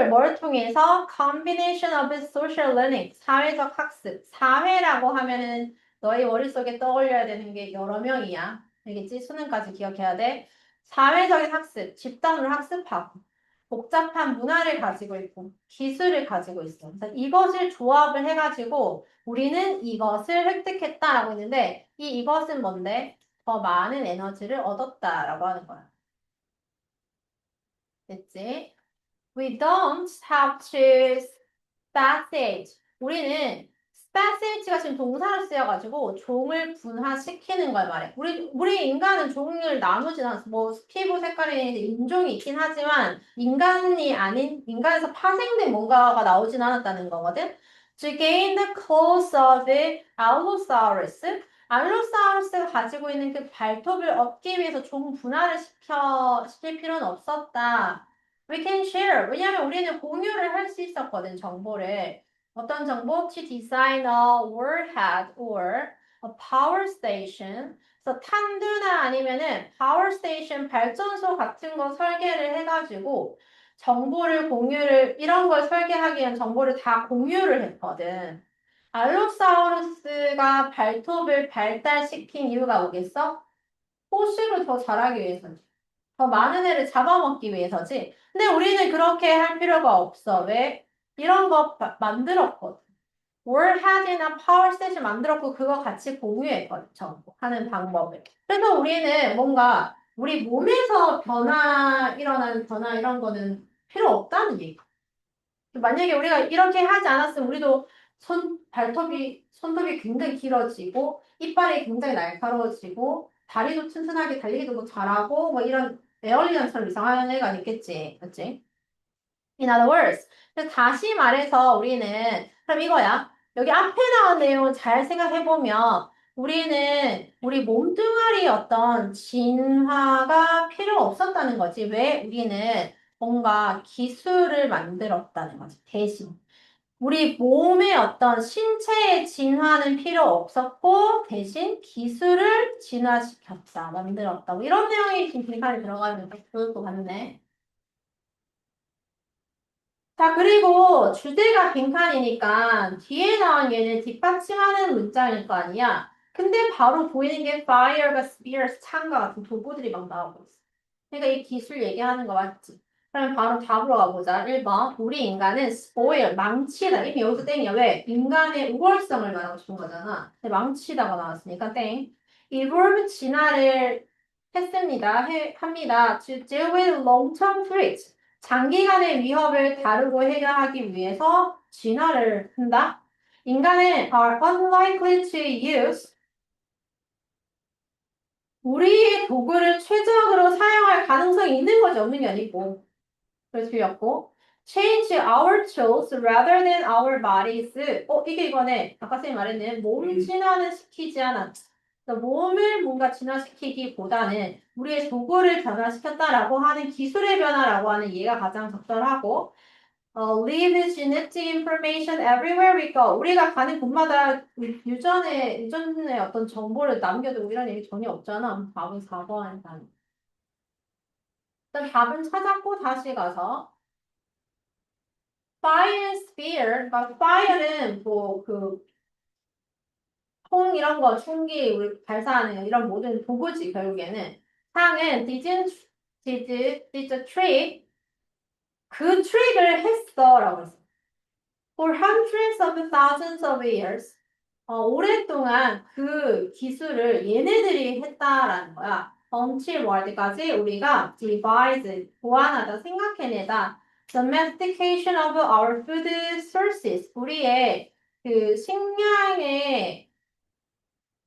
뭘 통해서 combination of social learning, 사회적 학습. 사회라고 하면은 너희 머릿속에 떠올려야 되는 게 여러 명이야. 알겠지? 수능까지 기억해야 돼. 사회적인 학습, 집단으로 학습하고 복잡한 문화를 가지고 있고 기술을 가지고 있어. 그래서 이것을 조합을 해가지고 우리는 이것을 획득했다라고 했는데 이것은 뭔데? 더 많은 에너지를 얻었다라고 하는 거야. 됐지? We don't have to speculate. 우리는 facilitate가 지금 동사로 쓰여가지고 종을 분화시키는 걸 말해. 우리 인간은 종을 나누진 않았어. 뭐 피부 색깔에 인종이 있긴 하지만 인간이 아닌 인간에서 파생된 뭔가가 나오진 않았다는 거거든. To gain the clothes of the Allosaurus. 알로사우루스가 가지고 있는 그 발톱을 얻기 위해서 종 분할을 시킬 필요는 없었다. We can share. 왜냐면 우리는 공유를 할 수 있었거든, 정보를. 어떤 정보? To design a warhead or a power station. 그래서 탄두나 아니면은 power station 발전소 같은 거 설계를 해가지고 정보를 공유를, 이런 걸 설계하기 위한 정보를 다 공유를 했거든. 알로사우루스가 발톱을 발달시킨 이유가 뭐겠어? 호수를 더 자라기 위해서지. 더 많은 애를 잡아먹기 위해서지. 근데 우리는 그렇게 할 필요가 없어. 왜? 이런 거 만들었거든. 월헤드나 파워셋을 만들었고 그거 같이 공유했거든. 정보 하는 방법을. 그래서 우리는 뭔가 우리 몸에서 일어나는 변화 이런 거는 필요 없다는 얘기. 만약에 우리가 이렇게 하지 않았으면 우리도 손톱이 굉장히 길어지고, 이빨이 굉장히 날카로워지고, 다리도 튼튼하게 달리기도 뭐 잘하고, 뭐 이런 에얼리언처럼 이상한 애가 있겠지. 그치? In other words, 그래서 다시 말해서 우리는, 그럼 이거야. 여기 앞에 나온 내용을 잘 생각해보면, 우리는 우리 몸뚱아리 어떤 진화가 필요 없었다는 거지. 왜? 우리는 뭔가 기술을 만들었다는 거지. 대신. 우리 몸의 어떤 신체의 진화는 필요 없었고, 대신 기술을 진화시켰다, 만들었다. 뭐 이런 내용이 지금 빈칸에 들어가면 좋을 것 같네. 자, 그리고 주제가 빈칸이니까 뒤에 나온 얘는 뒷받침하는 문장일 거 아니야? 근데 바로 보이는 게 fire가 spears, 창과 같은 도구들이 막 나오고 있어. 그러니까 이 기술 얘기하는 거 맞지? 그럼 바로 답으로 가보자. 1번. 우리 인간은 spoil, 망치다. 이미 여기서 땡이야. 왜? 인간의 우월성을 말하고 싶은 거잖아. 근데 망치다가 나왔으니까 땡. evolve, 진화를 했습니다. 합니다. To deal with long-term threats. 장기간의 위협을 다루고 해결하기 위해서 진화를 한다. 인간은 are unlikely to use 우리의 도구를 최적으로 사용할 가능성이 있는 거지 없는 게 아니고. 그래서 틀렸고 change our tools rather than our bodies. 이게 이거네. 아까 선생님 말했는 몸 진화는 시키지 않았. 몸을 뭔가 진화시키기보다는 우리의 도구를 변화시켰다라고 하는 기술의 변화라고 하는 이해가 가장 적절하고 leave genetic information everywhere we go. 우리가 가는 곳마다 유전의 어떤 정보를 남겨두고 이런 얘기 전혀 없잖아. 답은 4번. 일단 답은 찾았고 다시 가서 fire spear, 그러니까 fire는 뭐 그 총 이런 거, 총기 우리 발사하는 이런 모든 도구지 결국에는. 상은 did the trick 그 트릭을 했어라고 했어. For hundreds of thousands of years. 오랫동안 그 기술을 얘네들이 했다라는 거야. until 뭐 할 때까지 우리가 devise, 보완하다, 생각해내다. domestication of our food sources. 우리의 그 식량의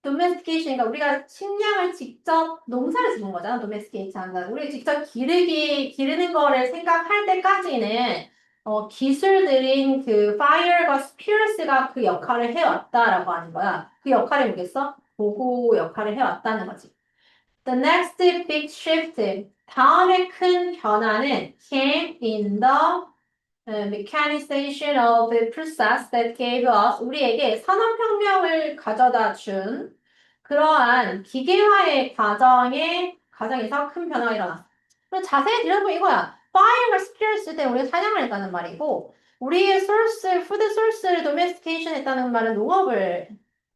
domestication, 그러니까 우리가 식량을 직접 농사를 짓는 거잖아. domesticate 한다. 우리가 직접 기르는 거를 생각할 때까지는 기술들인 그 fire과 spears가 그 역할을 해왔다라고 하는 거야. 그 역할이 뭐겠어? 도구 역할을 해왔다는 거지. The next big shift. 다음에 큰 변화는 came in the mechanization of the process that gave us 우리에게 산업혁명을 가져다 준 그러한 기계화의 과정에서 큰 변화가 일어났어. 그리고 자세히 들여다보면 이거야. Fire가 스피어스 때 우리가 사냥을 했다는 말이고 우리의 소스, 푸드 소스를 도메스티케이션 했다는 말은 농업을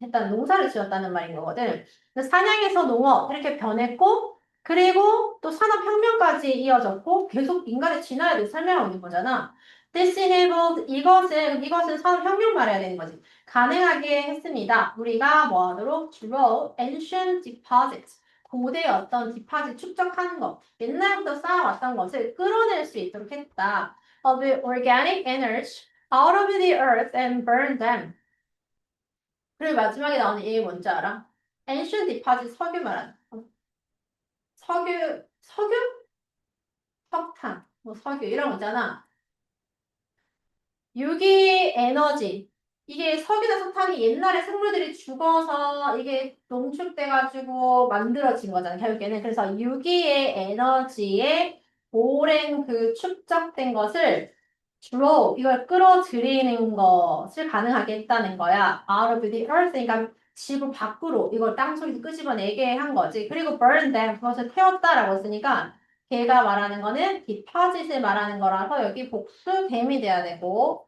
했다는 농사를 지었다는 말인 거거든. 그래서 사냥에서 농업 이렇게 변했고 그리고 또 산업혁명까지 이어졌고 계속 인간의 진화에 대해 설명하고 있는 거잖아. This enabled 이것은 산업혁명 말해야 되는 거지. 가능하게 했습니다. 우리가 뭐 하도록 draw ancient deposits 고대 어떤 디파짓 축적하는 것 옛날부터 쌓아왔던 것을 끌어낼 수 있도록 했다. Of organic energy out of the earth and burn them. 그리고 마지막에 나오는 얘기 뭔지 알아? Ancient deposit 석유 말하는 거. 석유? 석탄, 뭐 석유 이런 거 있잖아. 유기 에너지. 이게 석유나 석탄이 옛날에 생물들이 죽어서 이게 농축돼가지고 만들어진 거잖아, 결국에는. 그래서 유기의 에너지에 오랜 그 축적된 것을 주로 이걸 끌어들이는 것을 가능하게 했다는 거야. Out of the earth. 그러니까 지구 밖으로 이걸 땅속에서 끄집어내게 한 거지. 그리고 burn them. 그것을 태웠다라고 했으니까 걔가 말하는 거는 deposit을 말하는 거라서 여기 복수 됨이 돼야 되고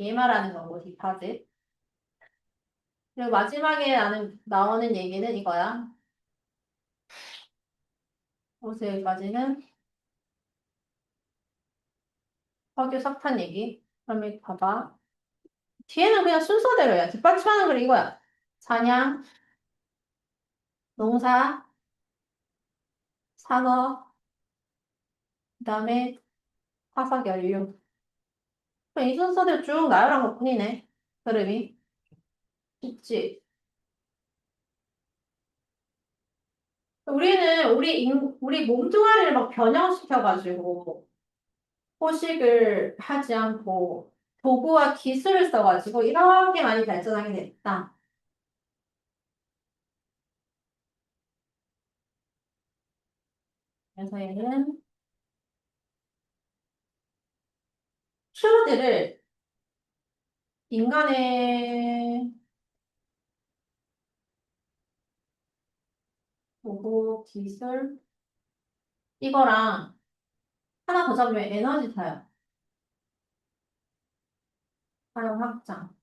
얘 말하는 거고 deposit. 그리고 마지막에 나오는 얘기는 이거야. 그래서 여기까지는 석유 석탄 얘기. 그러면 봐봐. 뒤에는 그냥 순서대로야. 뒷받침하는 걸 이거야. 사냥, 농사, 산업, 그다음에 화석연료. 그냥 이 순서대로 쭉 나열한 것뿐이네. 그림이. 있지. 우리는 우리 몸뚱아리를 막 변형시켜가지고 포식을 하지 않고 도구와 기술을 써가지고 이렇게 많이 발전하게 됐다. 그래서 얘는 키워드를 인간의 도구, 기술 이거랑 하나 더 잡으면 에너지 사용 확장.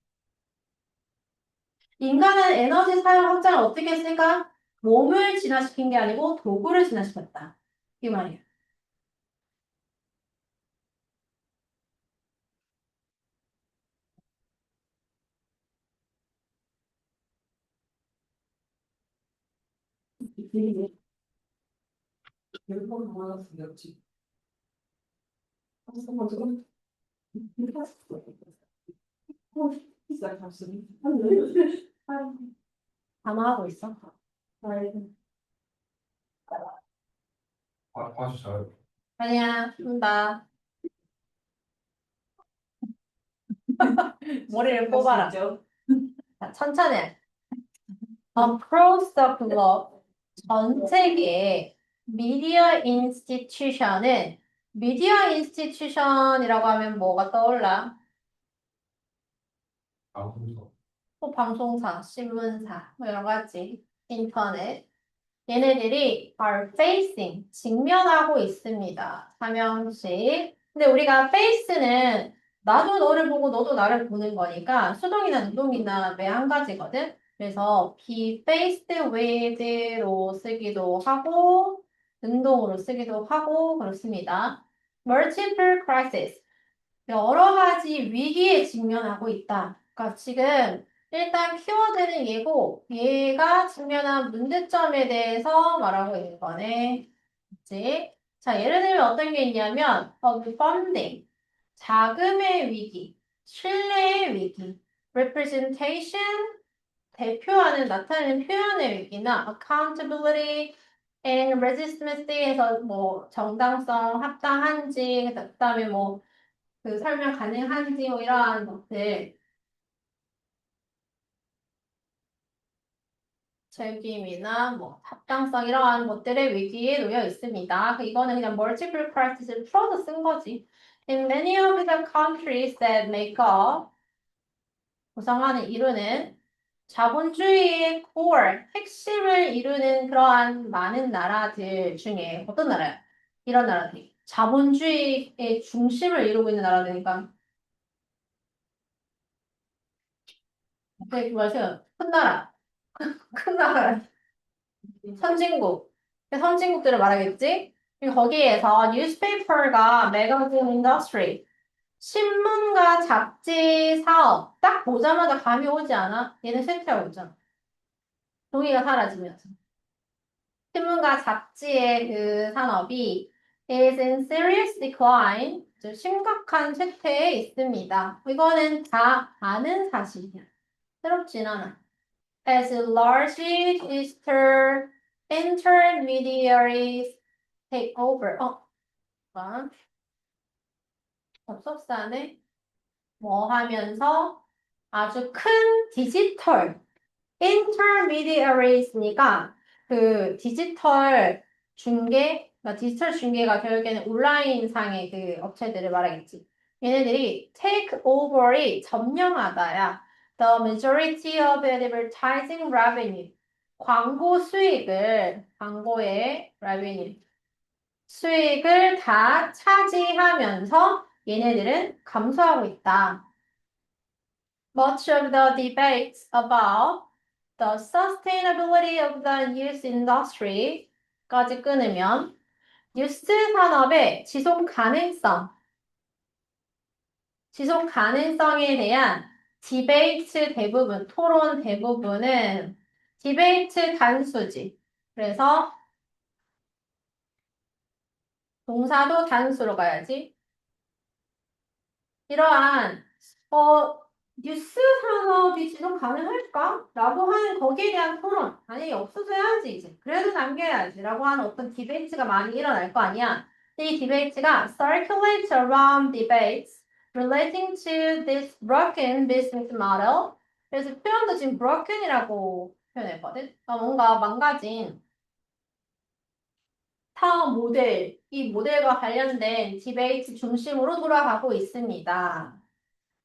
인간은 에너지 사용 확장을 어떻게 했을까? 몸을 진화시킨 게 아니고 도구를 진화시켰다. 이 말이야. 담화하고 있어. 아주 잘. 아니야, 푼다. 머리를 뽑아라. 자, 천천히. Across the globe, 전 세계의 미디어 인스티튜션은 미디어 인스티튜션이라고 하면 뭐가 떠올라? 방송서. 뭐 방송사, 신문사, 뭐 여러 가지, 인터넷. 얘네들이 are facing, 직면하고 있습니다. 삼형식. 근데 우리가 face는 나도 너를 보고 너도 나를 보는 거니까 수동이나 능동이나 매 한 가지거든. 그래서 be faced with로 쓰기도 하고 능동으로 쓰기도 하고 그렇습니다. multiple crisis. 여러 가지 위기에 직면하고 있다. 그러니까 지금 일단 키워드는 얘고 얘가 직면한 문제점에 대해서 말하고 있는 거네. 그치? 자, 예를 들면 어떤 게 있냐면 of funding, 자금의 위기, 신뢰의 위기, representation, 대표하는 나타내는 표현의 위기나 accountability and legitimacy에서 뭐 정당성, 합당한지, 그다음에 뭐 그 설명 가능한지 뭐 이러한 것들 즐김이나 뭐 합당성 이러한 것들의 위기에 놓여 있습니다. 이거는 그냥 multiple crisis 풀어서 쓴 거지. In many of the countries that make up 구성하는 이루는 자본주의의 core 핵심을 이루는 그러한 많은 나라들 중에 어떤 나라야? 이런 나라들이 자본주의의 중심을 이루고 있는 나라들이니까 되게 맞아요. 큰 나라. 큰 나라. 선진국. 선진국들을 말하겠지? 그리고 거기에서 뉴스페이퍼가 매거진 인더스트리, 신문과 잡지 사업 딱 보자마자 감이 오지 않아? 얘는 쇠퇴하고 있잖아. 종이가 사라지면서. 신문과 잡지의 그 산업이 is in serious decline, 즉 심각한 쇠퇴에 있습니다. 이거는 다 아는 사실이야. 새롭진 않아. As large intermediaries take over. 봐. 접속사는 뭐 하면서 아주 큰 디지털 intermediaries니까 그 디지털 중개가 결국에는 온라인상의 그 업체들을 말하겠지. 얘네들이 take over이 점령하다야. The majority of advertising revenue. 광고의 revenue. 수익을 다 차지하면서 얘네들은 감소하고 있다. Much of the debates about the sustainability of the news industry까지 끊으면 뉴스 산업의 지속 가능성에 대한 토론 대부분은 디베이트 단수지. 그래서 동사도 단수로 가야지. 이러한 뉴스 산업이 지속 가능할까? 라고 하는 거기에 대한 토론. 아니, 없어져야지, 이제. 그래도 남겨야지. 라고 하는 어떤 디베이트가 많이 일어날 거 아니야. 이 디베이트가 circulate around debates relating to this broken business model. 그래서 표현도 지금 broken이라고 표현했거든. 뭔가 망가진 사업 모델, 이 모델과 관련된 디베이트 중심으로 돌아가고 있습니다.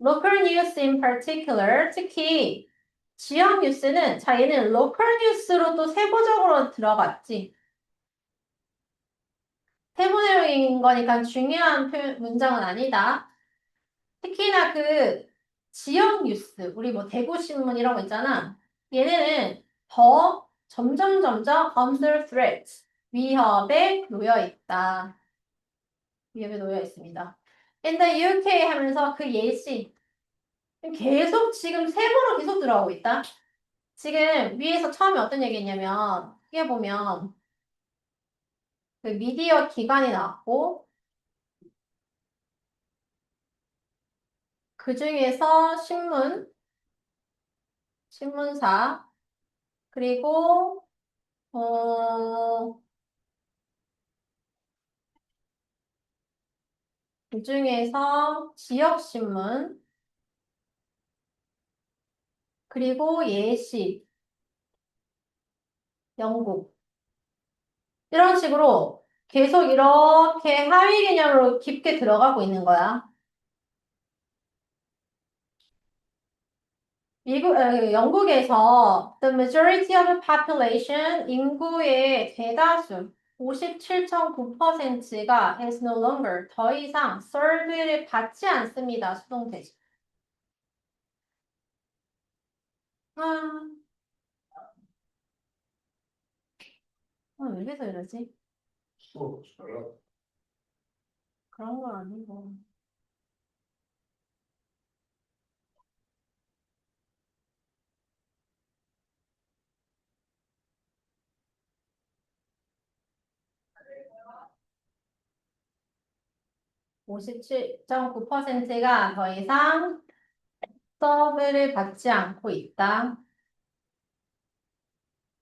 Local news in particular, 특히 지역 뉴스는 얘는 local news로 또 세부적으로 들어갔지. 세부 내용인 거니까 중요한 문장은 아니다. 특히나 그 지역 뉴스, 우리 뭐 대구신문 이런 거 있잖아. 얘네는 더 점점 under threat, 위협에 놓여 있다. 위협에 놓여 있습니다. In the UK 하면서 그 예시 계속 지금 세부로 계속 들어가고 있다. 지금 위에서 처음에 어떤 얘기했냐면 이게 보면 그 미디어 기관이 나왔고 그 중에서 신문사 그리고 그 중에서 지역신문 그리고 예시 영국 이런 식으로 계속 이렇게 하위 개념으로 깊게 들어가고 있는 거야. 영국에서 the majority of population, 인구의 대다수, 57.9%가 is no longer, 더 이상 served를 받지 않습니다. 수동태지. 아, 왜 이래서 이러지? 그런 건 아니고. 57.9%가 더 이상 서브를 받지 않고 있다.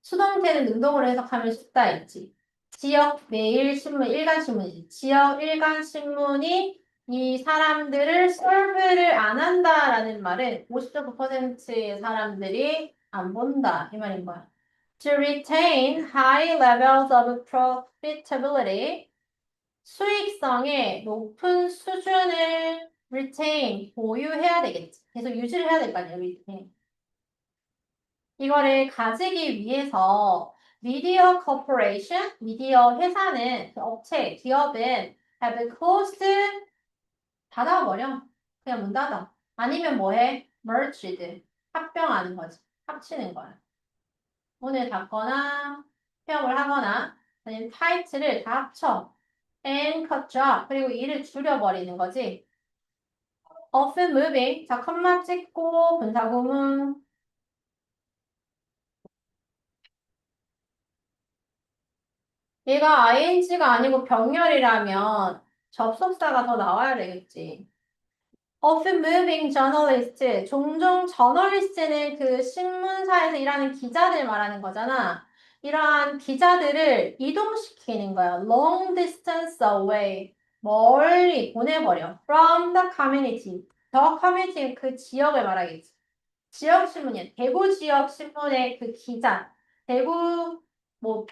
수동태는 능동으로 해석하면 쉽다 했지. 지역 매일신문, 일간신문이지. 지역 일간신문이 이 사람들을 서브를 안 한다라는 말은 50.9%의 사람들이 안 본다. 이 말인 거야. To retain high levels of profitability, 수익성의 높은 수준을 보유해야 되겠지. 계속 유지를 해야 될 거 아니야, retain. 이거를 가지기 위해서 미디어 회사는, 그 업체, 기업은 have closed, 닫아버려. 그냥 문 닫아. 아니면 뭐해? merged, 합병하는 거지. 합치는 거야. 문을 닫거나, 폐업을 하거나, 아니면 타이틀을 다 합쳐. and cut job, 그리고 일을 줄여버리는 거지. often moving, 자, 컴마 찍고, 분사구문, 얘가 ing가 아니고 병렬이라면 접속사가 더 나와야 되겠지. of moving journalist. 종종 저널리스트는 그 신문사에서 일하는 기자들 말하는 거잖아. 이러한 기자들을 이동시키는 거야. long distance away. 멀리 보내버려. from the community. the community 그 지역을 말하겠지. 지역 신문이야. 대구 지역 신문의 그 기자. 대구 뭐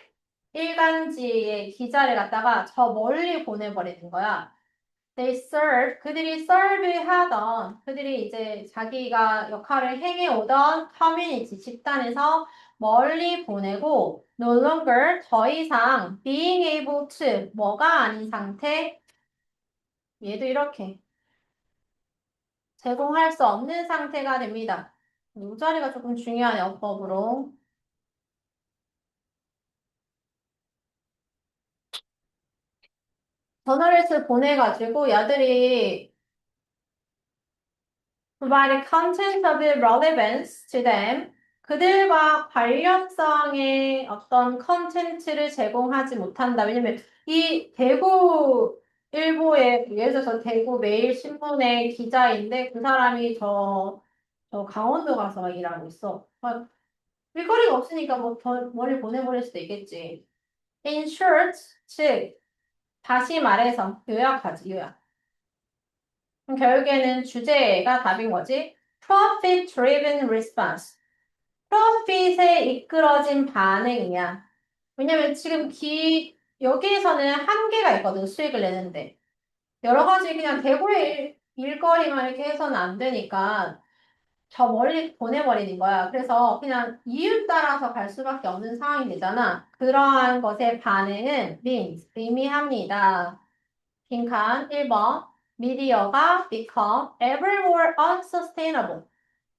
일간지의 기자를 갖다가 저 멀리 보내버리는 거야. They serve, 그들이 serve 하던, 그들이 이제 자기가 역할을 행해오던 community, 집단에서 멀리 보내고, no longer, 더 이상, being able to, 뭐가 아닌 상태, 얘도 이렇게, 제공할 수 없는 상태가 됩니다. 이 자리가 조금 중요한 어법으로. 저널리스트 보내가지고, 야들이 provide content of relevance to them. 그들과 관련성의 어떤 컨텐츠를 제공하지 못한다. 왜냐면 이 대구 일보의 예를 들어서 대구 매일신문의 기자인데 그 사람이 저 강원도 가서 막 일하고 있어. 막 일거리가 없으니까 뭐 더 멀리 보내버릴 수도 있겠지. In short, 즉 다시 말해서 요약하지, 요약. 그럼 결국에는 주제가 답인 거지. Profit driven response. 프로핏에 이끌어진 반응이야. 왜냐면 지금 여기에서는 한계가 있거든, 수익을 내는데. 여러 가지 그냥 대구의 일거리만 이렇게 해서는 안 되니까 저 멀리 보내버리는 거야. 그래서 그냥 이유 따라서 갈 수밖에 없는 상황이 되잖아. 그러한 것의 반응은 means, 의미합니다. 빈칸 1번. 미디어가 become ever more unsustainable.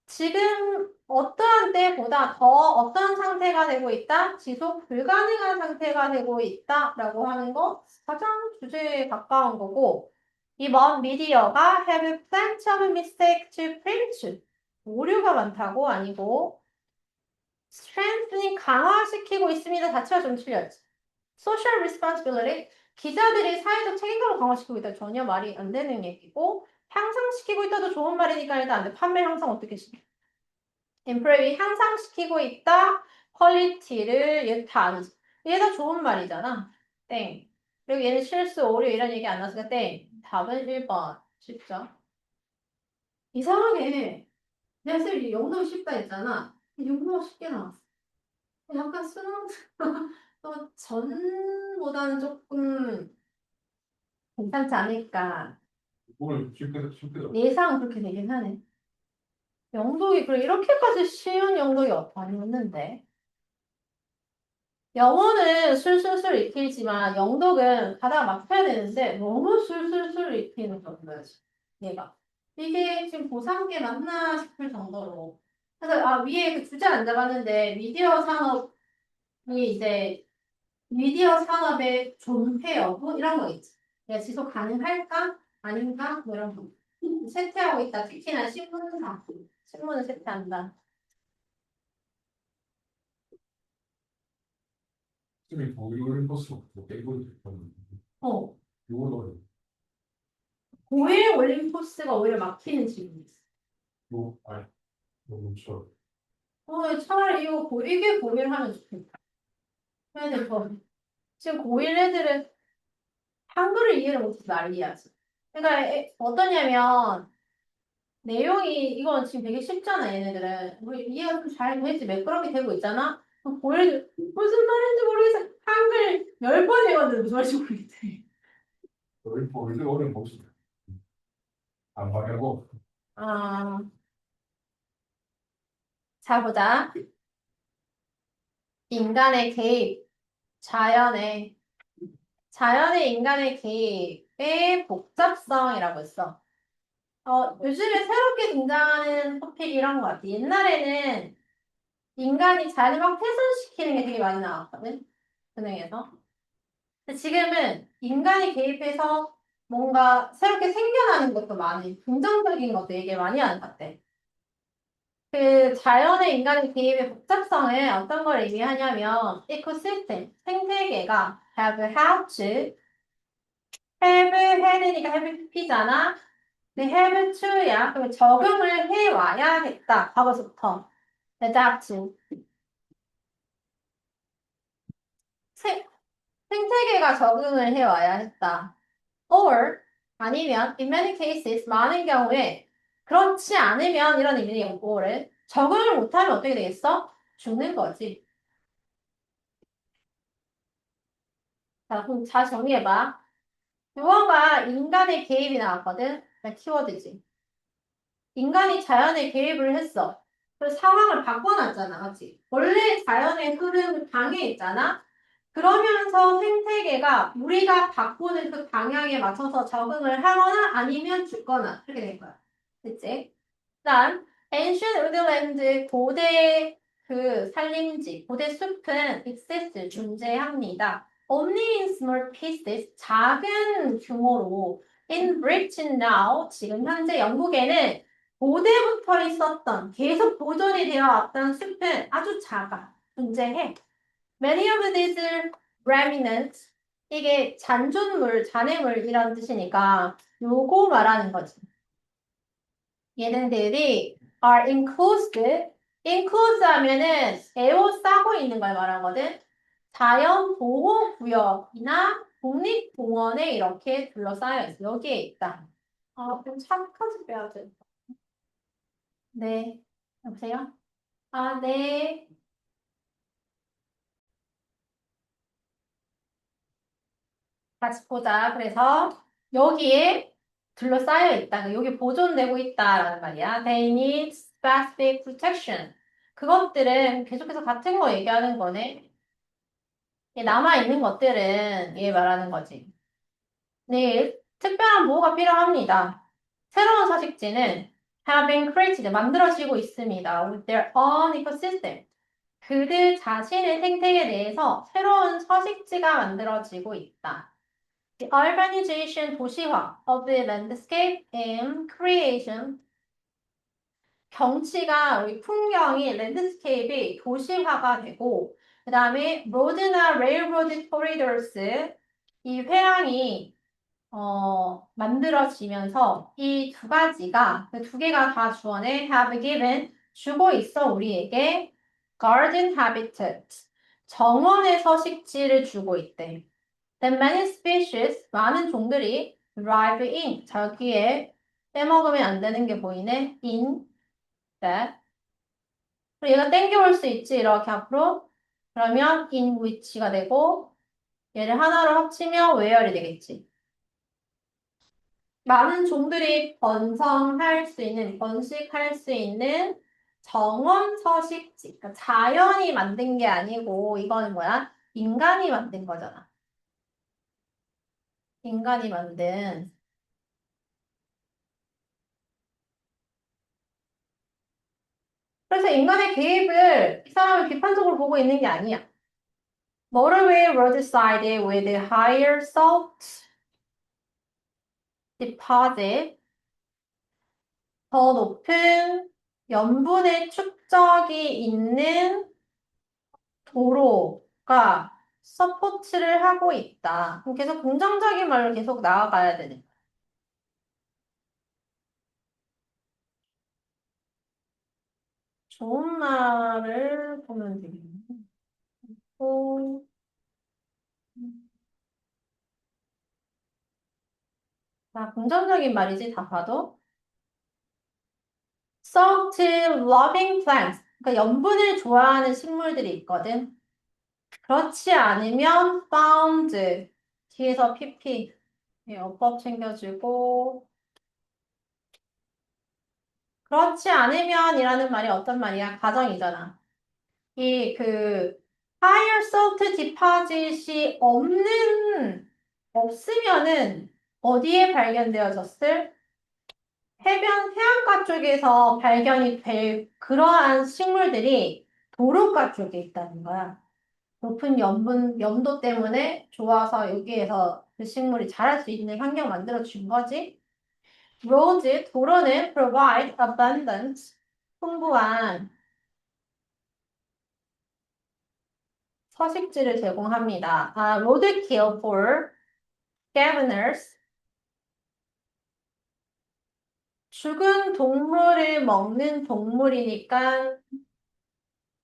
지금 어떠한 때보다 더 어떤 상태가 되고 있다? 지속 불가능한 상태가 되고 있다라고 하는 거 가장 주제에 가까운 거고 2번 미디어가 have plenty of mistake to print. 오류가 많다고 아니고 strengthening 강화시키고 있습니다. 자체가 좀 틀렸지. social responsibility 기자들이 사회적 책임감을 강화시키고 있다. 전혀 말이 안 되는 얘기고 향상시키고 있다도 좋은 말이니까 일단 안 돼. 판매 향상 어떻게 시켜? improve 향상시키고 있다. 퀄리티를 얘 다 아니지. 얘 다 좋은 말이잖아. 땡. 그리고 얘는 실수, 오류 이런 얘기 안 나왔으니까 땡. 답은 1번. 쉽죠? 이상하게 내가 쌤이 영동 쉽다 했잖아. 영동 쉽게 나왔어. 약간 수능 전보다는 조금 괜찮지 않을까. 오늘 쉽게 예상은 그렇게 되긴 하네. 영동이 그래 이렇게까지 쉬운 영동이 아니었는데. 영어는 술술술 익히지만 영덕은 가다가 막혀야 되는데 너무 술술술 익히는 정도였어. 얘가. 이게 지금 고3게 맞나 싶을 정도로. 그래서 위에 그 주제 안 잡았는데 미디어 산업이 이제 미디어 산업의 존폐 여부 이런 거 있지. 내가 지속 가능할까? 아닌가? 뭐 이런 거. 쇠퇴하고 있다. 특히나 신문사. 신문은 쇠퇴한다. 쌤이 거기 버스 없고 대구를 됐거든요. 어. 요거는 고일 올림포스가 오히려 막히는 질문이 있어. 뭐 아니 너무 쳐. 차라리 이게 고일 하면 좋겠다. 근데 지금 고일 애들은 한글을 이해를 못해서 난리야지. 그러니까 어떠냐면 내용이 이건 지금 되게 쉽잖아 얘네들은. 우리 이해가 좀 잘 되지 매끄럽게 되고 있잖아. 고일 무슨 말인지 모르겠어. 한글 10번 읽었는데 무슨 말인지 모르겠대. 여기 보이지 오늘 모습 안 방해고 아, 자 보자. 인간의 개입, 자연의 인간의 개입의 복잡성이라고 했어. 요즘에 새롭게 등장하는 토픽이 이런 것 같아. 옛날에는 인간이 자연을 막 훼손시키는 게 되게 많이 나왔거든. 은행에서. 근데 지금은 인간이 개입해서 뭔가 새롭게 생겨나는 것도 많이, 긍정적인 것도 되게 많이 하는 것 같아. 그 자연의 인간의 개입의 복잡성을 어떤 걸 의미하냐면, 이코시스템, 생태계가 have had to, have had니까 have pp잖아. They have to야. 그럼 적응을 해와야 했다. 과거부터. adapt. 생, 생태계가 적응을 해와야 했다. Or 아니면 in many cases 많은 경우에 그렇지 않으면 이런 의미의 or은 적응을 못하면 어떻게 되겠어? 죽는 거지. 자, 그럼 잘 정리해봐. 무언가 인간의 개입이 나왔거든. 키워드지. 인간이 자연에 개입을 했어. 그래서 상황을 바꿔놨잖아, 맞지? 원래 자연의 흐름 방에 있잖아. 그러면서 생태계가 우리가 바꾸는 그 방향에 맞춰서 적응을 하거나 아니면 죽거나 그렇게 된 거야. 그치? 그다음 Ancient Woodland 고대 그 산림지, 고대 숲은 exist 존재합니다. Only in small pieces 작은 규모로 in Britain now 지금 현재 영국에는 고대부터 있었던 계속 보존이 되어 왔던 숲은 아주 작아 존재해. Many of these remnants 이게 잔존물, 잔해물이라는 뜻이니까 요거 말하는 거지. 얘네들이 are enclosed. enclosed 하면은 에워싸고 있는 걸 말하거든. 자연 보호 구역이나 국립공원에 이렇게 둘러싸여 있어. 여기에 있다. 아, 그럼 차까지 빼야 돼. 네. 여보세요? 아, 네. 같이 보자. 그래서 여기에 둘러싸여 있다. 여기 보존되고 있다라는 말이야. They need specific protection. 그것들은 계속해서 같은 거 얘기하는 거네. 남아있는 것들은 얘 말하는 거지. 네, 특별한 보호가 필요합니다. 새로운 서식지는 have been created, 만들어지고 있습니다. with their own ecosystem. 그들 자신의 생태계 내에서 새로운 서식지가 만들어지고 있다. The urbanization, 도시화 of the landscape and creation. 경치가, 우리 풍경이, 랜드스케이프이 도시화가 되고, 그 다음에 로드나 레일로드 코리도스, 이 회랑이 만들어지면서 이 두 가지가, 그 두 개가 다 주어내 have given, 주고 있어, 우리에게 garden habitat, 정원의 서식지를 주고 있대. Then many species, 많은 종들이 thrive in, 자기의 빼먹으면 안 되는 게 보이네. in that. 그리고 얘가 땡겨올 수 있지, 이렇게 앞으로. 그러면 in which가 되고, 얘를 하나로 합치면 where이 되겠지. 많은 종들이 번성할 수 있는, 번식할 수 있는 정원 서식지. 그러니까 자연이 만든 게 아니고, 이거는 뭐야? 인간이 만든 거잖아. 인간이 만든. 그래서 인간의 개입을 이 사람을 비판적으로 보고 있는 게 아니야. Motorway roadside with higher salt deposit, 더 높은 염분의 축적이 있는 도로가 서포트를 하고 있다. 그럼 계속 긍정적인 말로 계속 나아가야 되는 거야. 좋은 말을 보면 되겠네. 또, 자, 긍정적인 말이지, 다 봐도. Salt loving plants. 그러니까 염분을 좋아하는 식물들이 있거든. 그렇지 않으면 found. 뒤에서 pp. 예, 어법 챙겨주고. 그렇지 않으면이라는 말이 어떤 말이야? 가정이잖아. 이 higher salt deposit이 없으면은 어디에 발견되어졌을? 해변, 해안가 쪽에서 발견이 될 그러한 식물들이 도로가 쪽에 있다는 거야. 높은 염도 때문에 좋아서 여기에서 그 식물이 자랄 수 있는 환경 만들어 준 거지. roads, 도로는 provide abundant, 풍부한 서식지를 제공합니다. roadkill for scavengers, 죽은 동물을 먹는 동물이니까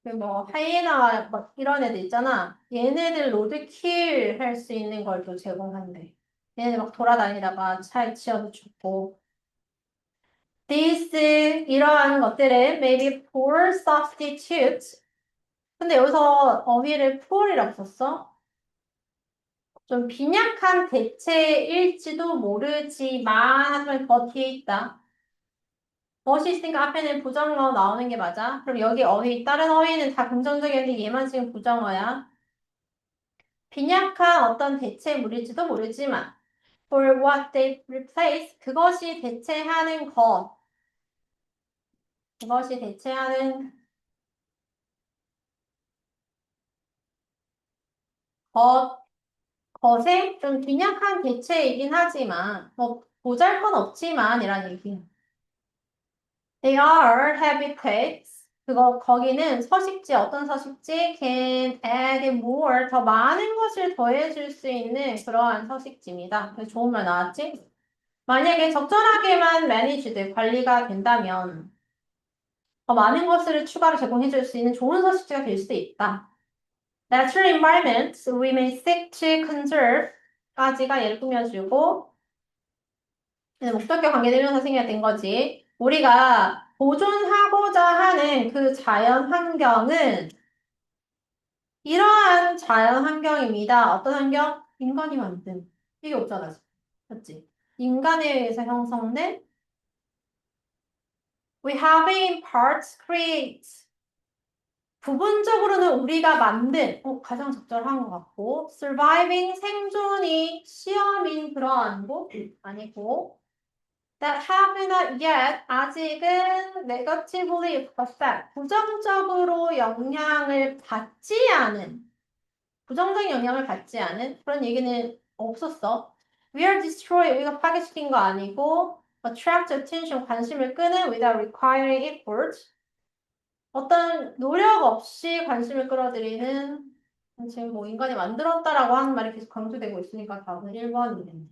그 뭐 하이에나 막 이런 애들 있잖아. 얘네들 로드킬 할 수 있는 걸 또 제공한대. 얘네들 막 돌아다니다가 차에 치여서 죽고. This 이러한 것들은 maybe poor substitutes. 근데 여기서 어휘를 poor이라고 썼어. 좀 빈약한 대체일지도 모르지만 하지만 더 뒤에 있다. 멋이 있으니까 앞에는 부정어 나오는 게 맞아. 그럼 여기 어휘, 다른 어휘는 다 긍정적이었는데 얘만 지금 부정어야. 빈약한 어떤 대체물일지도 모르지만 for what they replace, 그것이 대체하는 것. 그것이 대체하는 것, 것의 좀 빈약한 대체이긴 하지만 뭐 보잘것없지만 이란 얘기. They are habitats. 그거 거기는 서식지 어떤 서식지 can add more 더 많은 것을 더해줄 수 있는 그러한 서식지입니다. 그래서 좋은 말 나왔지? 만약에 적절하게만 managed 관리가 된다면 더 많은 것을 추가로 제공해줄 수 있는 좋은 서식지가 될 수 있다. Natural environments we may seek to conserve 까지가 예를 꾸며주고 목적격 관계대명사 생겨야 된 거지. 우리가 보존하고자 하는 그 자연 환경은 이러한 자연 환경입니다. 어떤 환경? 인간이 만든. 이게 없잖아. 맞지? 인간에 의해서 형성된 we have in parts create 부분적으로는 우리가 만든 가장 적절한 것 같고 surviving 생존이 시험인 그러한 곳 아니고 that have not yet 아직은 negatively affect 부정적으로 영향을 받지 않은 부정적인 영향을 받지 않은 그런 얘기는 없었어. We are destroyed 우리가 파괴시킨 거 아니고 attract attention 관심을 끄는 without requiring effort 어떤 노력 없이 관심을 끌어들이는 지금 뭐 인간이 만들었다라고 하는 말이 계속 강조되고 있으니까 답은 1번이겠네.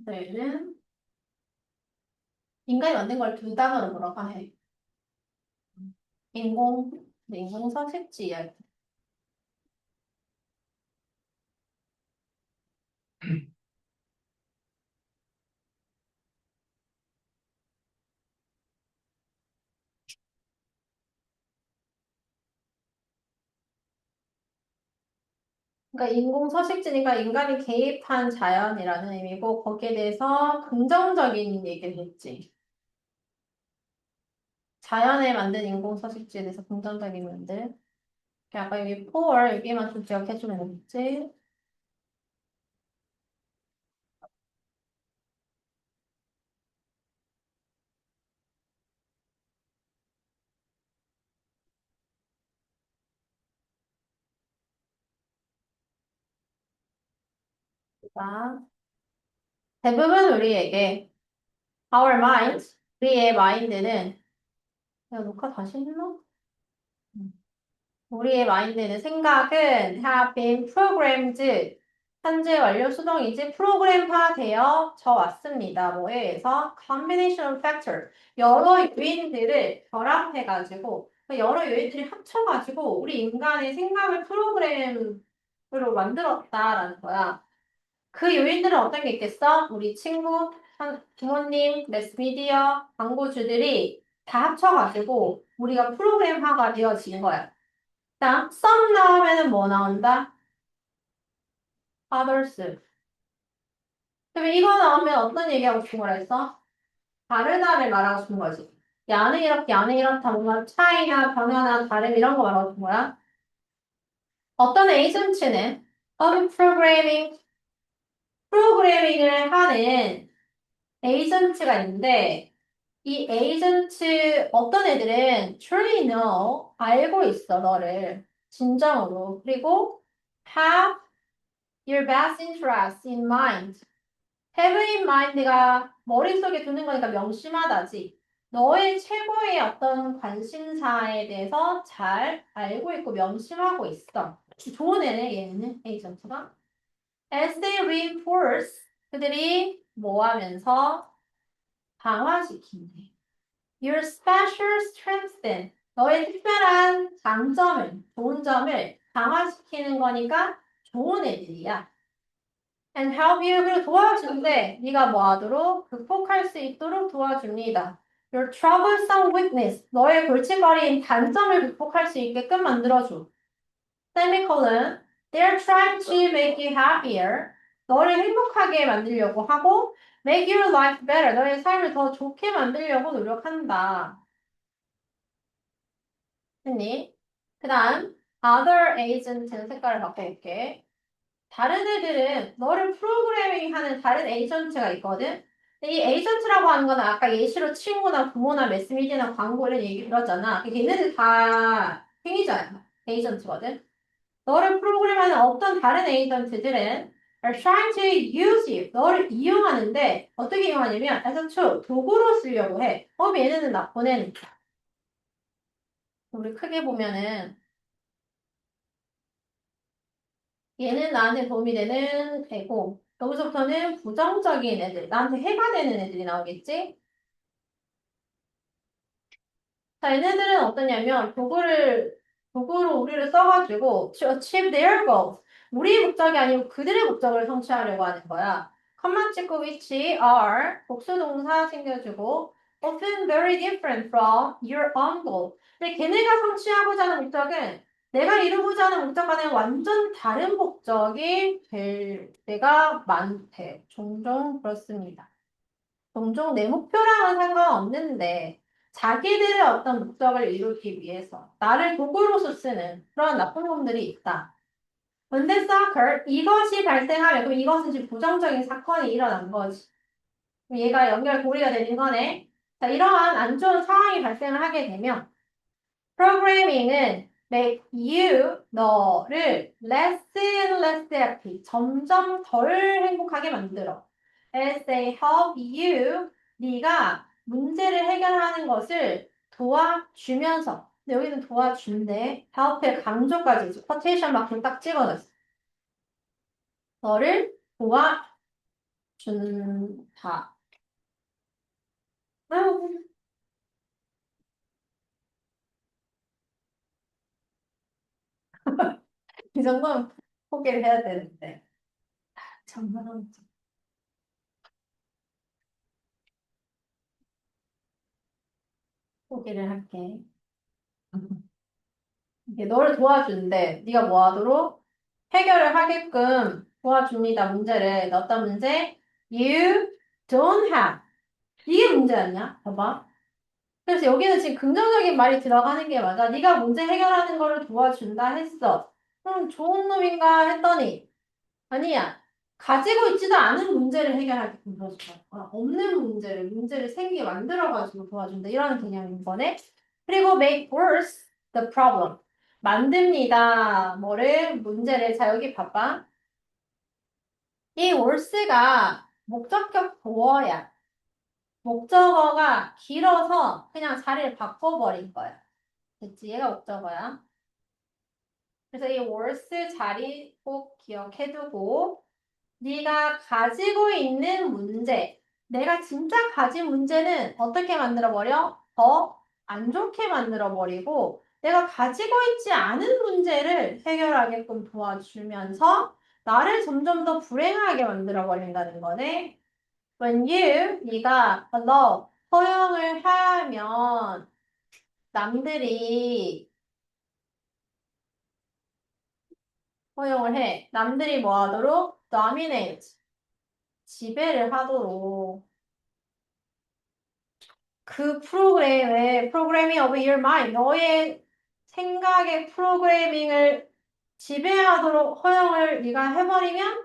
얘는 인간이 만든 걸 두 단어로 뭐라고 해? 인공, 인공서식지 이야기. 그러니까 인공서식지니까 인간이 개입한 자연이라는 의미고 거기에 대해서 긍정적인 얘기를 했지. 자연에 만든 인공서식지에 대해서 긍정적인 면들. 아까 여기 for 여기만 좀 기억해주면 되겠지. 자, 대부분 우리에게 our mind, 우리의 마인드는 내가 녹화 다시 했나? 우리의 마인드는 생각은 have been programmed 현재 완료 수동이지 프로그램화되어져 왔습니다. 뭐에 의해서 combination of factor 여러 요인들을 결합해가지고 그 여러 요인들이 합쳐가지고 우리 인간의 생각을 프로그램으로 만들었다라는 거야. 그 요인들은 어떤 게 있겠어? 우리 친구, 부모님, 매스미디어, 광고주들이 다 합쳐가지고 우리가 프로그램화가 되어진 거야. 다음, some 나오면은 뭐 나온다? others. 그럼 이거 나오면 어떤 얘기하고 싶은 거라 했어? 다르다를 말하고 싶은 거지. 야는 이렇게, 야는 이렇다. 뭔가 차이나 변화나 다름 이런 거 말하고 싶은 거야. 어떤 에이전트는 프로그래밍을 하는 에이전트가 있는데 이 에이전트 어떤 애들은 truly know 알고 있어 너를 진정으로 그리고 have your best interest in mind have in mind가 머릿속에 두는 거니까 명심하다지 너의 최고의 어떤 관심사에 대해서 잘 알고 있고 명심하고 있어 좋은 애네 얘는 에이전트가 as they reinforce 그들이 뭐 하면서 강화시킨대. Your special strengths. 너의 특별한 장점을, 좋은 점을 강화시키는 거니까 좋은 애들이야. And help you. 그리고 도와준대. 네가 뭐 하도록 극복할 수 있도록 도와줍니다. Your troublesome weakness. 너의 골칫거리인 단점을 극복할 수 있게끔 만들어줘. Semicolon. They're trying to make you happier. 너를 행복하게 만들려고 하고 make your life better. 너의 삶을 더 좋게 만들려고 노력한다. 했니? 그 다음 other agent 색깔을 바꿔볼게. 다른 애들은 너를 프로그래밍하는 다른 에이전트가 있거든. 근데 이 에이전트라고 하는 거는 아까 예시로 친구나 부모나 매스미디어나 광고 이런 얘기 들었잖아. 걔네들 다 행위자야. 에이전트거든. 너를 프로그램하는 어떤 다른 에이전트들은 are trying to use you. 너를 이용하는데 어떻게 이용하냐면 as a tool, 도구로 쓰려고 해. 얘네는 나쁜 애니까. 우리 크게 보면은 얘는 나한테 도움이 되는 애고 여기서부터는 부정적인 애들, 나한테 해가 되는 애들이 나오겠지? 자, 얘네들은 어떠냐면 도구로 우리를 써가지고 to achieve their goals. 우리의 목적이 아니고 그들의 목적을 성취하려고 하는 거야. 컴마 찍고 which are 복수동사 챙겨주고 often very different from your own goal. 근데 걔네가 성취하고자 하는 목적은 내가 이루고자 하는 목적과는 완전 다른 목적이 될 때가 많대. 종종 그렇습니다. 종종 내 목표랑은 상관없는데 자기들의 어떤 목적을 이루기 위해서 나를 도구로서 쓰는 그런 나쁜 놈들이 있다. 근데 soccer 이것이 발생하면 그럼 이것은 지금 부정적인 사건이 일어난 거지. 그럼 얘가 연결고리가 되는 거네. 자, 이러한 안 좋은 상황이 발생을 하게 되면 프로그래밍은 make you 너를 less and less happy 점점 덜 행복하게 만들어. as they help you 네가 문제를 해결하는 것을 도와주면서 근데 여기는 도와준대. help의 강조까지 있어. quotation 마크를 딱 찍어놨어. 너를 도와준다. 아유, 이 정도는 포기를 해야 되는데. 장난은 포기를 할게. 이게 너를 도와주는데 네가 뭐 하도록 해결을 하게끔 도와줍니다. 문제를. 어떤 문제? You don't have. 이게 문제였냐? 봐봐. 그래서 여기는 지금 긍정적인 말이 들어가는 게 맞아. 네가 문제 해결하는 거를 도와준다 했어. 그럼 좋은 놈인가 했더니 아니야. 가지고 있지도 않은 문제를 해결하게끔 도와준다. 없는 문제를 생기게 만들어가지고 도와준다. 이런 개념인 거네. 그리고 make worse the problem. 만듭니다. 뭐를? 문제를. 자, 여기 봐봐. 이 worse가 목적격 보어야. 목적어가 길어서 그냥 자리를 바꿔버린 거야. 됐지? 얘가 목적어야. 그래서 이 worse 자리 꼭 기억해두고 네가 가지고 있는 문제, 내가 진짜 가진 문제는 어떻게 만들어버려? 더 안 좋게 만들어버리고 내가 가지고 있지 않은 문제를 해결하게끔 도와주면서 나를 점점 더 불행하게 만들어버린다는 거네. When you, 네가 allow, 허용을 하면 남들이 허용을 해. 남들이 뭐 하도록? dominate, 지배를 하도록 그 프로그램의 프로그래밍 of your mind, 너의 생각의 프로그래밍을 지배하도록 허용을 네가 해버리면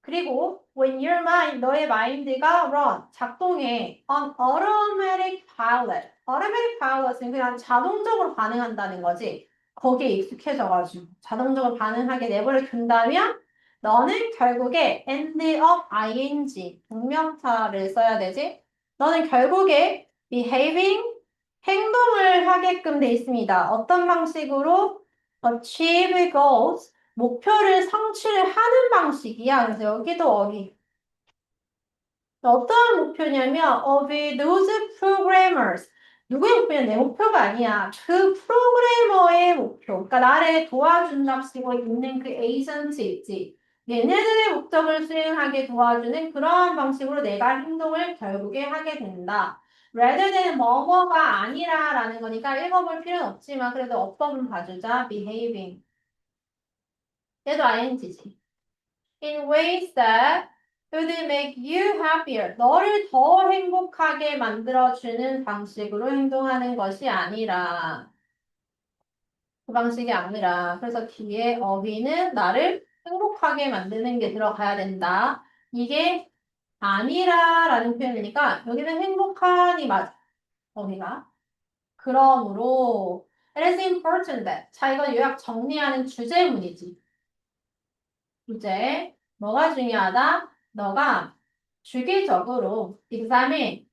그리고 when your mind, 너의 마인드가 run, 작동해 on automatic pilot. automatic pilot은 그냥 자동적으로 반응한다는 거지. 거기에 익숙해져가지고 자동적으로 반응하게 내버려 둔다면 너는 결국에 end of ing, 동명사를 써야 되지. 너는 결국에 behaving, 행동을 하게끔 돼 있습니다. 어떤 방식으로? achieve goals, 목표를 성취를 하는 방식이야. 그래서 여기도 어휘. 어떠한 목표냐면 of those programmers. 누구의 목표냐? 내 목표가 아니야. 그 프로그래머의 목표. 그러니까 나를 도와준답시고 있는 그 에이전트 있지. 얘네들의 목적을 수행하게 도와주는 그러한 방식으로 내가 행동을 결국에 하게 된다. rather than 뭐뭐가 아니라라는 거니까 읽어볼 필요는 없지만 그래도 어법은 봐주자. behaving. 얘도 ing지. In ways that would make you happier. 너를 더 행복하게 만들어주는 방식으로 행동하는 것이 아니라, 그 방식이 아니라. 그래서 뒤에 어휘는 나를 행복하게 만드는 게 들어가야 된다. 이게 아니라라는 표현이니까 여기는 행복한이 맞아. 어휘가. 그러므로 it is important that. 자, 이건 요약 정리하는 주제문이지. 주제. 뭐가 중요하다? 너가 주기적으로 exam에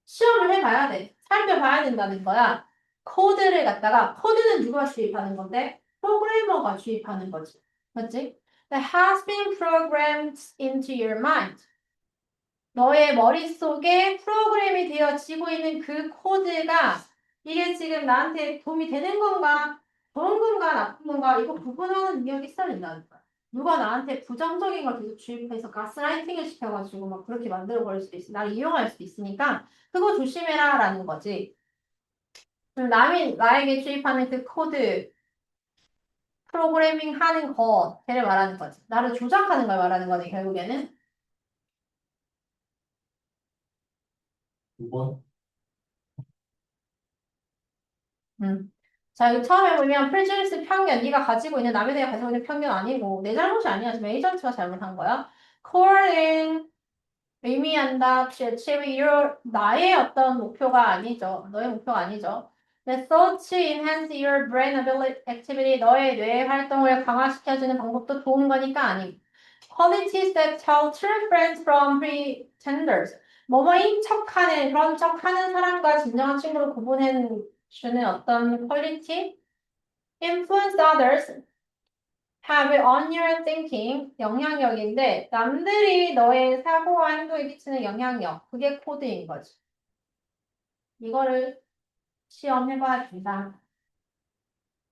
시험을 해봐야 돼. 살펴봐야 된다는 거야. 코드를 갖다가, 코드는 누가 주입하는 건데? 프로그래머가 주입하는 거지. 맞지? That has been programmed into your mind. 너의 머릿속에 프로그램이 되어지고 있는 그 코드가 이게 지금 나한테 도움이 되는 건가? 좋은 건가? 나쁜 건가? 이거 구분하는 능력이 있어야 된다는 거야. 누가 나한테 부정적인 걸 계속 주입해서 가스라이팅을 시켜가지고 막 그렇게 만들어버릴 수도 있어. 나를 이용할 수도 있으니까 그거 조심해라 라는 거지. 그럼 남이 나에게 주입하는 그 코드, 프로그래밍 하는 거, 걔를 말하는 거지. 나를 조작하는 걸 말하는 거네, 결국에는. 2번. 자, 이거 처음에 보면 프레주디스 편견, 네가 가지고 있는 남에 대해 가지고 있는 편견 아니고 내 잘못이 아니야. 지금 에이전트가 잘못한 거야. Calling 의미한다. achieve your 나의 어떤 목표가 아니죠. 너의 목표가 아니죠. The thoughts enhance your brain ability activity 너의 뇌 활동을 강화시켜주는 방법도 좋은 거니까 아님. Qualities that tell true friends from pretenders. 뭐뭐인 척하는 그런 척하는 사람과 진정한 친구를 구분해 주는 어떤 퀄리티? Influence others, have on your thinking, 영향력인데 남들이 너의 사고와 행동에 끼치는 영향력, 그게 코드인 거지. 이거를 시험해봐야 된다.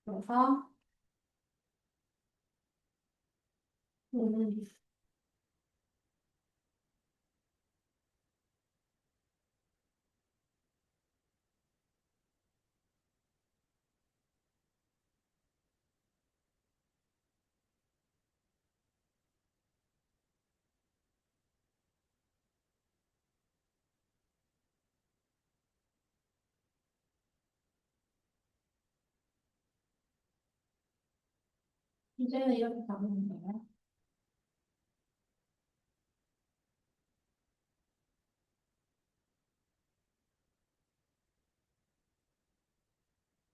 그래서 음, 이제는 이렇게 가면 돼요.